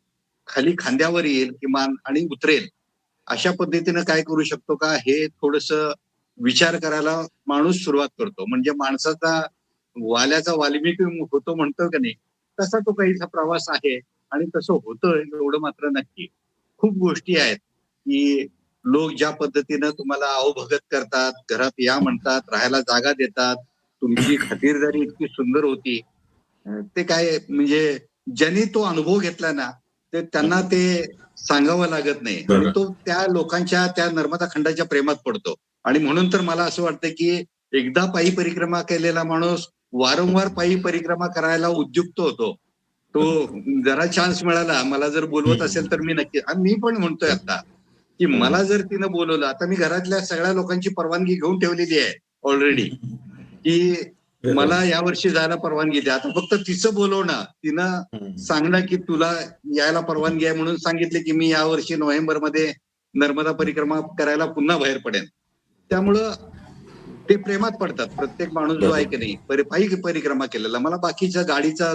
खाली खांद्यावर येईल किमान आणि उतरेल. अशा पद्धतीनं काय करू शकतो का, हे थोडंसं विचार करायला माणूस सुरुवात करतो. म्हणजे माणसाचा वाल्याचा वाल्मिकी होतो म्हणतो का नाही, तसा तो काहीसा प्रवास आहे आणि तसं होतं एवढं मात्र नक्की. खूप गोष्टी आहेत, की लोक ज्या पद्धतीनं तुम्हाला अवभगत करतात, घरात या म्हणतात, राहायला जागा देतात, तुमची खातिरदारी इतकी सुंदर होती. ते काय म्हणजे ज्यांनी तो अनुभव घेतला ना, ते त्यांना ते सांगावं लागत नाही आणि बरं. तो त्या लोकांच्या त्या नर्मदा खंडाच्या प्रेमात पडतो आणि म्हणून तर मला असं वाटतं, की एकदा पायी परिक्रमा केलेला माणूस वारंवार पायी परिक्रमा करायला उद्युक्त होतो. तो जरा चान्स मिळाला, मला जर बोलवत असेल तर मी नक्की आणि मी पण म्हणतोय आता, की मला जर तिनं बोलवलं, आता मी घरातल्या सगळ्या लोकांची परवानगी घेऊन ठेवलेली आहे ऑलरेडी, की मला यावर्षी जायला परवानगी द्या. आता फक्त तिचं बोलवणं, तिनं सांगणं, की तुला यायला परवानगी आहे म्हणून सांगितले, की मी यावर्षी नोव्हेंबरमध्ये नर्मदा परिक्रमा करायला पुन्हा बाहेर पडेन. त्यामुळं ते प्रेमात पडतात. प्रत्येक माणूस जो आहे की नाही, पायी परिक्रमा केलेला. मला बाकीच्या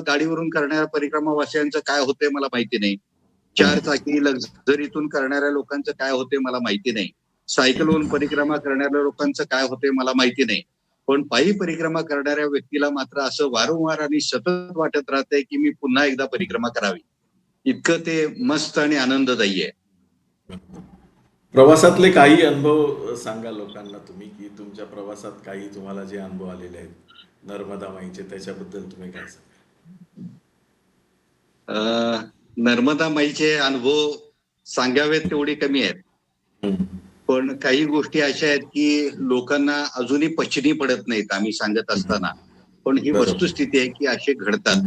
गाडीवरून करणाऱ्या परिक्रमावासियांचं काय होतंय मला माहिती नाही. 4 चाकी लक्झरीतून करणाऱ्या लोकांचं काय होतंय मला माहिती नाही. सायकलवरून परिक्रमा करणाऱ्या लोकांचं काय होतंय मला माहिती नाही. पण पायी परिक्रमा करणाऱ्या व्यक्तीला मात्र असं वारंवार आणि सतत वाटत राहतंय, की मी पुन्हा एकदा परिक्रमा करावी. इतकं ते मस्त आणि आनंददायी आहे. प्रवासातले काही अनुभव सांगा लोकांना तुम्ही, की तुमच्या प्रवासात काही तुम्हाला जे अनुभव आलेले आहेत नर्मदा माईचे, त्याच्याबद्दल तुम्ही काय सांगा? अ, नर्मदा माईचे अनुभव सांगावेत तेवढे कमी आहेत. पण काही गोष्टी अशा आहेत, की लोकांना अजूनही पचनी पडत नाहीत आम्ही सांगत असताना. पण ही बरोबर. वस्तुस्थिती आहे, की असे घडतात.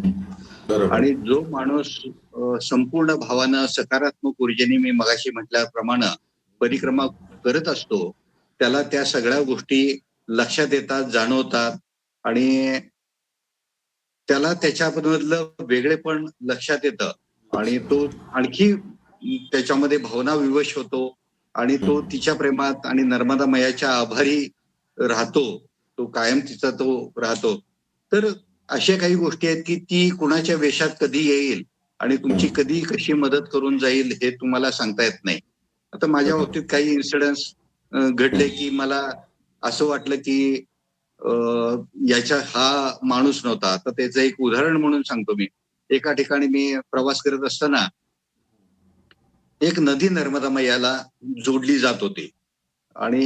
बरोबर. आणि जो माणूस संपूर्ण भावानं, सकारात्मक ऊर्जेने मी मगाशी म्हटल्याप्रमाणे परिक्रमा करत असतो, त्याला त्या सगळ्या गोष्टी लक्षात येतात, जाणवतात आणि त्याला त्याच्यामधलं वेगळेपण लक्षात येतं आणि तो आणखी त्याच्यामध्ये भावनाविवश होतो आणि तो तिच्या प्रेमात आणि नर्मदा मैयाच्या आभारी राहतो. तो कायम तिचा तो राहतो. तर अशा काही गोष्टी आहेत, की ती कुणाच्या वेशात कधी येईल आणि तुमची कधी कशी मदत करून जाईल हे तुम्हाला सांगता येत नाही. आता माझ्या बाबतीत काही इन्सिडेंट्स घडले, की मला असं वाटलं, की अ, याच्या हा माणूस नव्हता. तर त्याचं एक उदाहरण म्हणून सांगतो मी. एका ठिकाणी मी प्रवास करत असताना एक नदी नर्मदा मैयाला जोडली जात होती आणि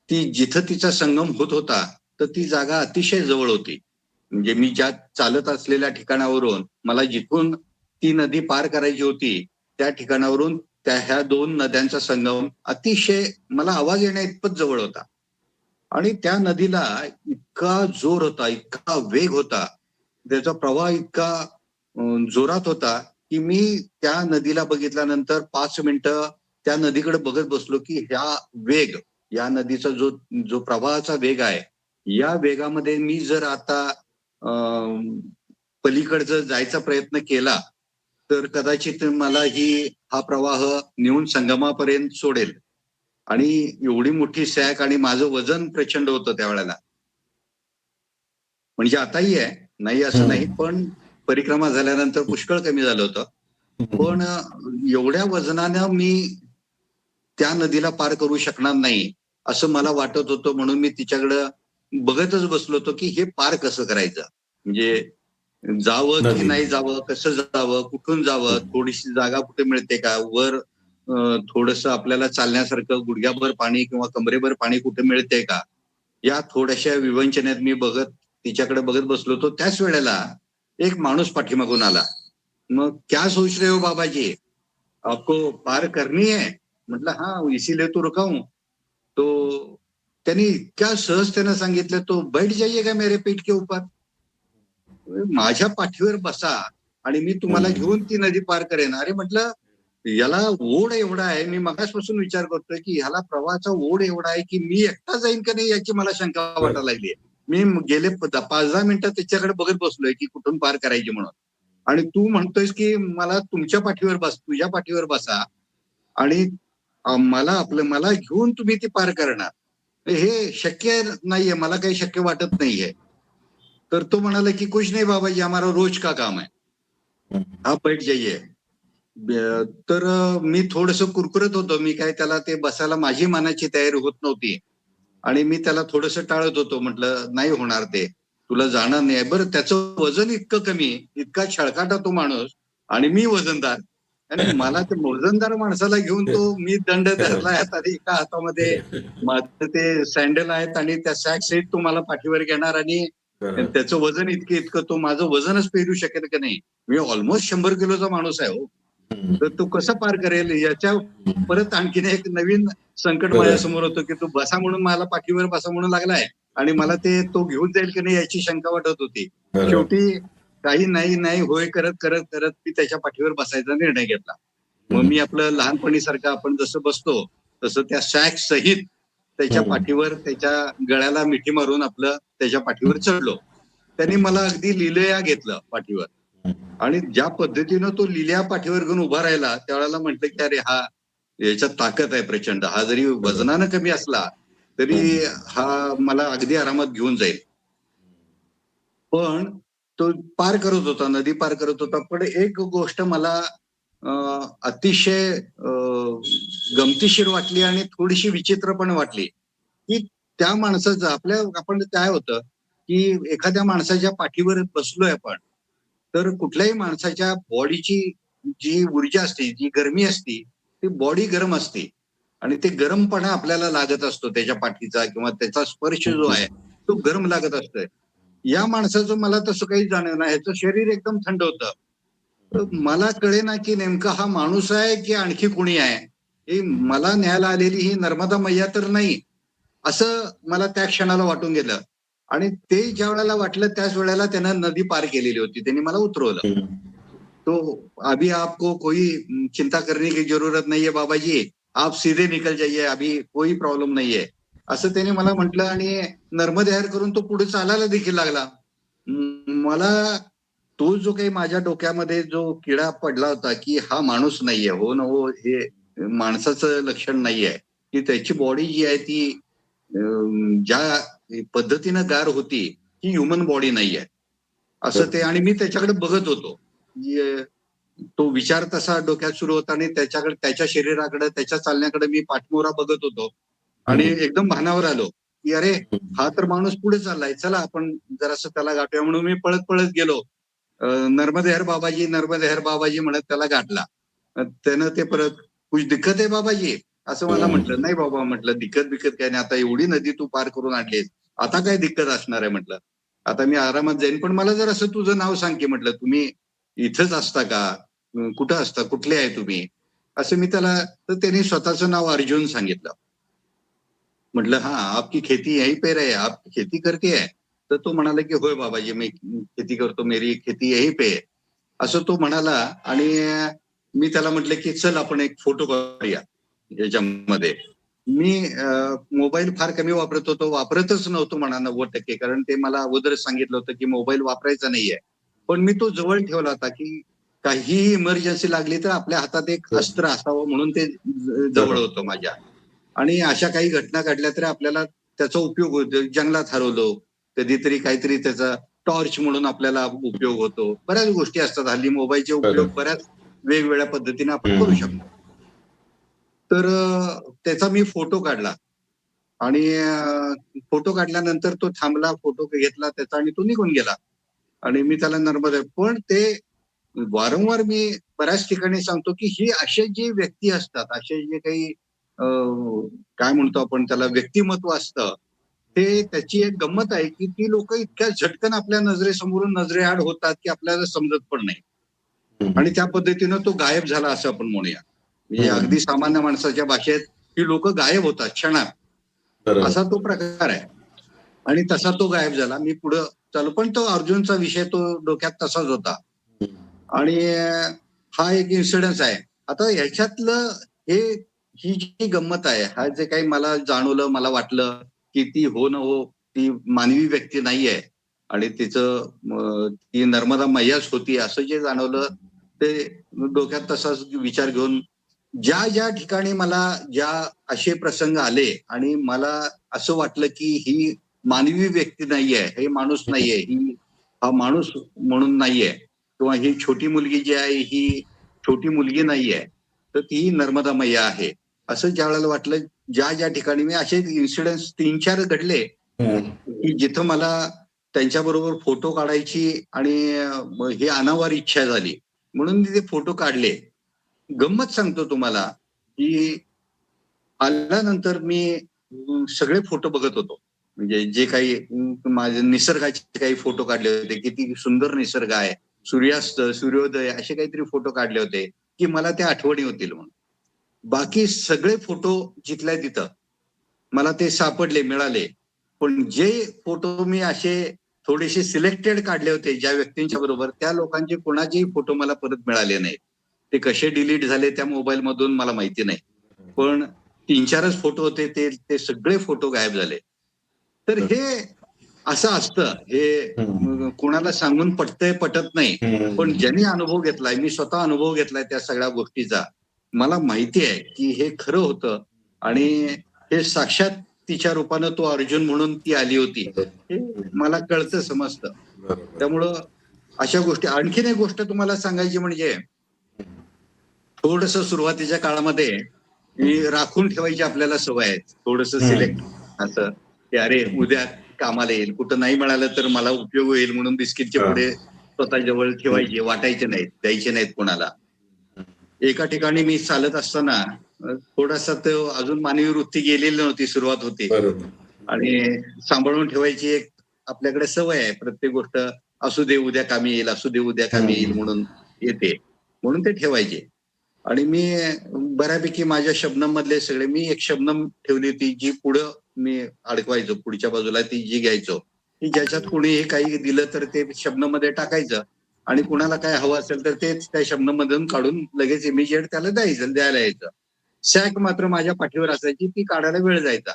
ती जिथं तिचा संगम होत होता, तर ती जागा अतिशय जवळ होती. म्हणजे मी ज्या चालत असलेल्या ठिकाणावरून मला जिथून ती नदी पार करायची होती, त्या ठिकाणावरून ह्या 2 नद्यांचा संगम अतिशय मला आवाज येण्याइतपत जवळ होता. आणि त्या नदीला इतका जोर होता, इतका वेग होता, त्याचा प्रवाह इतका जोरात होता, की मी त्या नदीला बघितल्यानंतर 5 मिनिटं त्या नदीकडे बघत बसलो, की वेग, या नदीचा जो जो प्रवाहाचा वेग आहे, या वेगामध्ये मी जर आता अ, पलीकडचं जायचा प्रयत्न केला, तर कदाचित मला हा प्रवाह नेऊन संगमापर्यंत सोडेल. आणि एवढी मोठी सॅक आणि माझं वजन प्रचंड होतं त्यावेळेला. म्हणजे आताही आहे, नाही असं नाही. पण परिक्रमा झाल्यानंतर पुष्कळ कमी झालं होतं. पण एवढ्या वजनानं मी त्या नदीला पार करू शकणार नाही असं मला वाटत होतं. म्हणून मी तिच्याकडं बघतच बसलो होतो की हे पार कसं करायचं, म्हणजे जावं की नदी. नाही जावं, कसं जावं, कुठून जावं, थोडीशी जागा कुठे मिळते का, वर थोडस आपल्याला चालण्यासारखं गुडघ्याभर पाणी किंवा कमरेभर पाणी कुठे मिळते का, या थोड्याशा विवंचनेत मी तिच्याकडे बघत बसलो होतो. त्याच वेळेला एक माणूस पाठीमागून आला. मग क्या सोच रहे हो बाबाजी, आपको पार करनी है? म्हटलं हाँ इसीलिए तो रुका हूं. तो त्यांनी इतक्या सहजतेनं सांगितलं, तो बैठ जाइएगा मेरे पीठ के ऊपर, माझ्या पाठीवर बसा आणि मी तुम्हाला घेऊन ती नदी पार करेन. अरे म्हटलं याला ओढ एवढा आहे, मी मगासपासून विचार करतोय की ह्याला प्रवाहाचा ओढ एवढा आहे की मी एकटा जाईन का नाही याची मला शंका वाटायला लागली. मी गेले 5-10 मिनिटं त्याच्याकडे बघत बसलोय की कुठून पार करायची म्हणून. आणि तू म्हणतोयस की मला तुमच्या पाठीवर तुझ्या पाठीवर बसा आणि मला घेऊन तुम्ही ती पार करणार, हे शक्य नाहीये, मला काही शक्य वाटत नाहीये. तर तो म्हणाला की कुछ नहीं बाबा जी हमारा रोज का काम है, आप बैठ जाइए. तर मी थोडस कुरकुरत होतो. मी काय त्याला ते बसायला माझी मनाची तयारी होत नव्हती आणि मी त्याला थोडस टाळत होतो. म्हटलं नाही होणार ते, तुला जाणार नाही. बरं त्याचं वजन इतकं कमी, इतका छळकाटा तो माणूस आणि मी वजनदार, आणि मला ते वजनदार माणसाला घेऊन तो मी दंड धरलाय आणि एका हातामध्ये माझं ते सँडल आहेत आणि त्या सॅक सहित तो मला पाठीवर घेणार आणि त्याचं वजन इतकं इतकं, तो माझं वजनच पेरू शकेल का नाही. मी ऑलमोस्ट 100 किलोचा माणूस आहे हो. तर तो कसा पार करेल, याच्या परत आणखीन एक नवीन संकट माझ्यासमोर होतं की तो बसा म्हणून मला पाठीवर बसा म्हणून लागलाय आणि मला ते तो घेऊन जाईल की नाही याची शंका वाटत होती. शेवटी काही नाही नाही होय करत करत करत मी त्याच्या पाठीवर बसायचा निर्णय घेतला. मग मी आपलं लहानपणीसारखं आपण जसं बसतो तसं त्या सॅक सहित त्याच्या पाठीवर, त्याच्या गळ्याला मिठी मारून आपलं त्याच्या पाठीवर चढलो. त्यांनी मला अगदी लिलया घेतलं पाठीवर आणि ज्या पद्धतीनं तो लिल्या पाठीवर घेऊन उभा राहिला त्यावेळेला म्हटलं की अरे हा, याच्यात ताकद आहे प्रचंड, हा जरी वजनानं कमी असला तरी हा मला अगदी आरामात घेऊन जाईल. पण तो पार करत होता, नदी पार करत होता. पण एक गोष्ट मला अतिशय गमतीशीर वाटली आणि थोडीशी विचित्र पण वाटली की त्या माणसाचं आपण काय होतं की एखाद्या माणसाच्या पाठीवर बसलोय आपण, तर कुठल्याही माणसाच्या बॉडीची जी ऊर्जा असते, जी गरमी असते, ती बॉडी गरम असते आणि ते गरमपणा आपल्याला लागत असतो त्याच्या पाठीचा किंवा त्याचा स्पर्श जो आहे तो गरम लागत असतोय. या माणसाचं मला तसं काही जाणवलं नाही, ह्याचं शरीर एकदम थंड होतं. तर मला कळेना की नेमका हा माणूस आहे की आणखी कुणी आहे. ही मला न्यायला आलेली ही नर्मदा मैया तर नाही, असं मला त्या क्षणाला वाटून गेलं. आणि ते ज्या वेळेला वाटलं त्याच वेळेला त्यानं नदी पार केलेली होती. त्यांनी मला उतरवलं. तो अभी आपको कोई चिंता करने की जरूरत नहीं है बाबाजी, आप सीधे निकल जाइए, अभी कोई प्रॉब्लेम नहीं है, असं त्याने मला म्हटलं आणि नर्मदेहर करून तो पुढे चालायला देखील लागला. मला तो जो काही माझ्या डोक्यामध्ये जो किडा पडला होता की हा माणूस नाहीये, हो ना हो, हे माणसाचं लक्षण नाहीये, की त्याची बॉडी जी आहे ती ज्या पद्धतीनं गार होती ही ह्युमन बॉडी नाहीये असं ते. आणि मी त्याच्याकडे बघत होतो. तो विचार तसा डोक्यात सुरू होता आणि त्याच्याकडे, त्याच्या शरीराकडे, त्याच्या चालण्याकडे मी पाठमोरा बघत होतो आणि एकदम भानावर आलो की अरे हा तर माणूस पुढे चाललाय, चला आपण जरासं त्याला गाठूया. म्हणून मी पळत पळत गेलो. नर्मदेहर बाबाजी, नर्मदेहर बाबाजी म्हणत त्याला गाठला. त्यानं ते परत कुछ दिक्कत आहे बाबाजी असं मला म्हटलं. नाही बाबा म्हटलं, दिक्कत बिक्कत काय नाही, आता एवढी नदी तू पार करून आणलीस, आता काय दिक्कत असणार आहे म्हटलं, आता मी आरामात जाईन. पण मला जर असं तुझं नाव सांग की म्हटलं, तुम्ही इथंच असता का, कुठं असता, कुठले आहे तुम्ही, असं मी त्याला. तर त्यांनी स्वतःचं नाव अर्जुन सांगितलं. म्हटलं हा आपकी खेती यहीं पे है, आप खेती करते है. तर तो म्हणाला की होय बाबाजी मी खेती करतो, मेरी खेती यहीं पे है, असं तो म्हणाला. आणि मी त्याला म्हटलं की चल आपण एक फोटो काढूया याच्यामध्ये. मी मोबाईल फार कमी वापरत होतो, वापरतच नव्हतो म्हणा 90%, कारण ते मला अगोदरच सांगितलं होतं की मोबाईल वापरायचा नाहीये. पण मी तो जवळ ठेवला होता की काहीही इमर्जन्सी लागली तर आपल्या हातात एक अस्त्र असावं म्हणून ते जवळ होतं माझ्या. आणि अशा काही घटना घडल्या तर आपल्याला त्याचा उपयोग होतो. जंगलात हरवलो, कधीतरी काहीतरी त्याचा टॉर्च म्हणून आपल्याला उपयोग होतो. बऱ्याच गोष्टी असतात. हल्ली मोबाईलचे उपयोग बऱ्याच वेगवेगळ्या पद्धतीने आपण करू शकतो. तर त्याचा मी फोटो काढला आणि फोटो काढल्यानंतर तो थांबला, फोटो घेतला त्याचा आणि तो निघून गेला. आणि मी त्याला नर्मदा पण ते वारंवार मी बऱ्याच ठिकाणी सांगतो, की ही असे जे व्यक्ती असतात, असे जे काही काय म्हणतो आपण त्याला व्यक्तिमत्व असतं, ते त्याची एक गंमत आहे, की ती लोकं इतक्या झटकन आपल्या नजरेसमोरून नजरेआड होतात, की आपल्याला समजत पण नाही. आणि त्या पद्धतीनं तो गायब झाला असं आपण म्हणूया. म्हणजे अगदी सामान्य माणसाच्या भाषेत ही लोकं गायब होतात क्षणात. बरोबर. असा तो प्रकार आहे. आणि तसा तो गायब झाला. मी पुढं चालू पण तो अर्जुनचा विषय तो डोक्यात तसाच होता. आणि हा एक इन्सिडन्स आहे. आता ह्याच्यातलं हे ही जी गंमत आहे, हा जे काही मला जाणवलं, मला वाटलं, की ती हो न हो, ती मानवी व्यक्ती नाहीये आणि तिचं ती नर्मदा मैयाच होती असं जे जाणवलं, ते डोक्यात तसाच विचार घेऊन ज्या ठिकाणी मला ज्या असे प्रसंग आले आणि मला असं वाटलं, की ही मानवी व्यक्ती नाहीये, हे माणूस नाहीये, हा माणूस म्हणून नाहीये किंवा ही छोटी मुलगी जी आहे, ही छोटी मुलगी नाहीये, तर ती नर्मदा मैया आहे. असं ज्यावेळेला वाटलं, ज्या ठिकाणी मी असे इन्सिडेंट्स 3-4 घडले, की जिथं मला त्यांच्याबरोबर फोटो काढायची आणि ही अनावर इच्छा झाली. म्हणून मी ते फोटो काढले. गंमत सांगतो तुम्हाला, की आल्यानंतर मी सगळे फोटो बघत होतो. म्हणजे जे काही माझे निसर्गाचे काही फोटो काढले होते. किती सुंदर निसर्ग आहे. सूर्यास्त, सूर्योदय असे काहीतरी फोटो काढले होते, की मला त्या आठवणी होतील म्हणून. बाकी सगळे फोटो जिथल्या तिथं मला ते सापडले, मिळाले. पण जे फोटो मी असे थोडेसे सिलेक्टेड काढले होते ज्या व्यक्तींच्या बरोबर, त्या लोकांचे कोणाचेही फोटो मला परत मिळाले नाहीत. ते कसे डिलीट झाले त्या मोबाईलमधून मला माहिती नाही. पण 3-4च फोटो होते ते ते सगळे फोटो गायब झाले. तर हे असं असतं. हे कुणाला सांगून पटतंय, पटत नाही. पण ज्यांनी अनुभव घेतलाय, मी स्वतः अनुभव घेतलाय त्या सगळ्या गोष्टीचा. मला माहिती आहे, की हे खरं होतं आणि हे साक्षात तिच्या रूपानं तो अर्जुन म्हणून ती आली होती. हे मला कळतं, समजतं. बरोबर. त्यामुळं अशा गोष्टी आणखीन एक गोष्ट तुम्हाला सांगायची म्हणजे थोडंसं सुरुवातीच्या काळामध्ये ही राखून ठेवायची आपल्याला सवय आहे. थोडंसं सिलेक्ट असं, की अरे उद्या कामाला येईल. कुठं नाही मिळालं तर मला उपयोग होईल म्हणून बिस्किटचे हा. पुडे स्वतःजवळ ठेवायचे, वाटायचे नाहीत, द्यायचे नाहीत कोणाला. एका ठिकाणी मी चालत असताना थोडासा तो अजून मानवी वृत्ती गेलेली नव्हती, सुरुवात होती. बरोबर. आणि सांभाळून ठेवायची एक आपल्याकडे सवय आहे. प्रत्येक गोष्ट असू दे उद्या कामी येईल, असू दे उद्या कामी येईल म्हणून येते. म्हणून ते ठेवायचे. आणि मी बऱ्यापैकी माझ्या शबनम मधले सगळे मी एक शबनम ठेवली होती जी पुढं मी अडकवायचो. पुढच्या बाजूला ती जी घ्यायचो. की ज्याच्यात कोणीही काही दिलं तर ते शबनम मध्ये टाकायचं आणि कुणाला काय हवं असेल तर तेच त्या शबनम मधून काढून लगेच इमिजिएट त्याला द्यायला यायचं. सॅक मात्र माझ्या पाठीवर असायची, ती काढायला वेळ जायचा.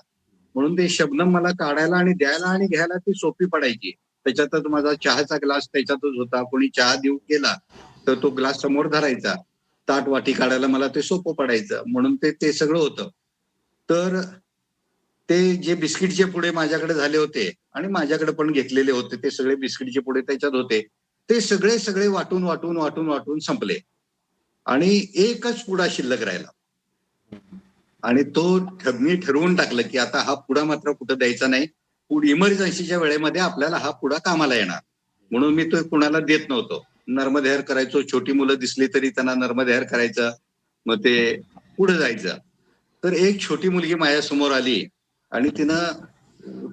म्हणून ते शबनम मला काढायला आणि द्यायला आणि घ्यायला ती सोपी पडायची. त्याच्यातच माझा चहाचा ग्लास त्याच्यातच होता. कोणी चहा देऊ केला, तर तो ग्लास समोर धरायचा. ताट वाटी काढायला मला ते सोपं पडायचं. म्हणून ते ते सगळं होतं. तर ते जे बिस्किटचे पुडे माझ्याकडे झाले होते आणि माझ्याकडे पण घेतलेले होते, ते सगळे बिस्किटचे पुडे त्याच्यात होते. ते सगळे वाटून संपले आणि एकच पुडा शिल्लक राहिला. आणि तो मी ठरवून टाकलं, की आता हा पुडा मात्र कुठं द्यायचा नाही. इमर्जन्सीच्या वेळेमध्ये आपल्याला हा पुडा कामाला येणार. म्हणून मी तो कुणाला देत नव्हतो. नर्मदेहर करायचो. छोटी मुलं दिसली तरी त्यांना नर्मदेहर करायचं. मग ते पुढे जायचं. तर एक छोटी मुलगी माझ्यासमोर आली आणि तिनं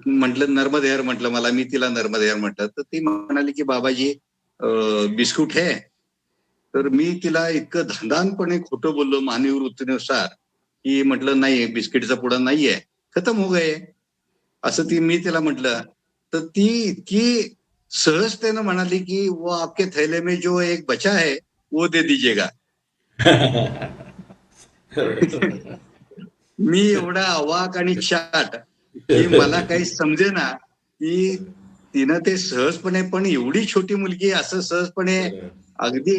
म्हटलं नर्मदेहर म्हटलं मला. मी तिला नर्मदेहर म्हटलं. तर ती म्हणाली, की "बाबाजी बिस्कुट है?" तर मी तिला इतकं धांदानपणे खोटं बोललो मानवी वृत्तीनुसार, की म्हटलं, "नाही, बिस्किटचा पुडा नाहीये. खतम हो गए." असं मी तिला म्हटलं. तर ती इतकी सहजतेनं म्हणाली, की "वो आपके थैले में जो एक बचा है, वो दे दीजिएगा." मी एवढा अवाक आणि चाट, की मला काही समजेना, की तिनं ते सहजपणे पण एवढी छोटी मुलगी असं सहजपणे अगदी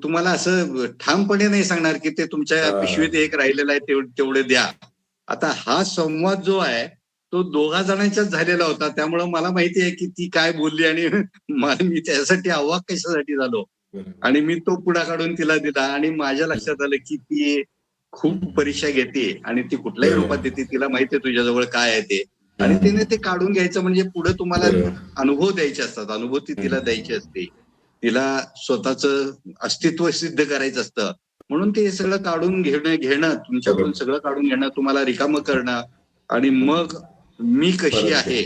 तुम्हाला असं ठामपणे नाही सांगणार, की ते तुमच्या पिशवीत एक राहिलेलं आहे तेवढे द्या. आता हा संवाद जो आहे, तो दोघा जणांच्याच झालेला होता. त्यामुळं मला माहिती आहे, की ती काय बोलली आणि मी त्यासाठी अवाक कशासाठी झालो. आणि मी तो पुडा काढून तिला दिला आणि माझ्या लक्षात आलं, की ती खूप परीक्षा घेते आणि ती कुठल्याही बरोबर. रूपात देते, तिला माहिती आहे तुझ्याजवळ काय आहे ते, आणि हम्म. तिने ते काढून घ्यायचं म्हणजे पुढे तुम्हाला बरोबर. अनुभव द्यायचे असतात, अनुभूती तिला द्यायची असते, तिला स्वतःचं अस्तित्व सिद्ध करायचं असतं. म्हणून ते सगळं काढून घेणं तुमच्याकडून बरोबर. सगळं काढून घेणं, तुम्हाला रिकामं करणं आणि मग मी कशी परत आहे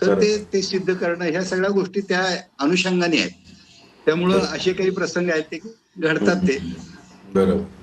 तर परत. ते सिद्ध करणं, ह्या सगळ्या गोष्टी त्या अनुषंगाने आहेत. त्यामुळं बरोबर. असे काही प्रसंग आहेत ते घडतात ते. बरोबर.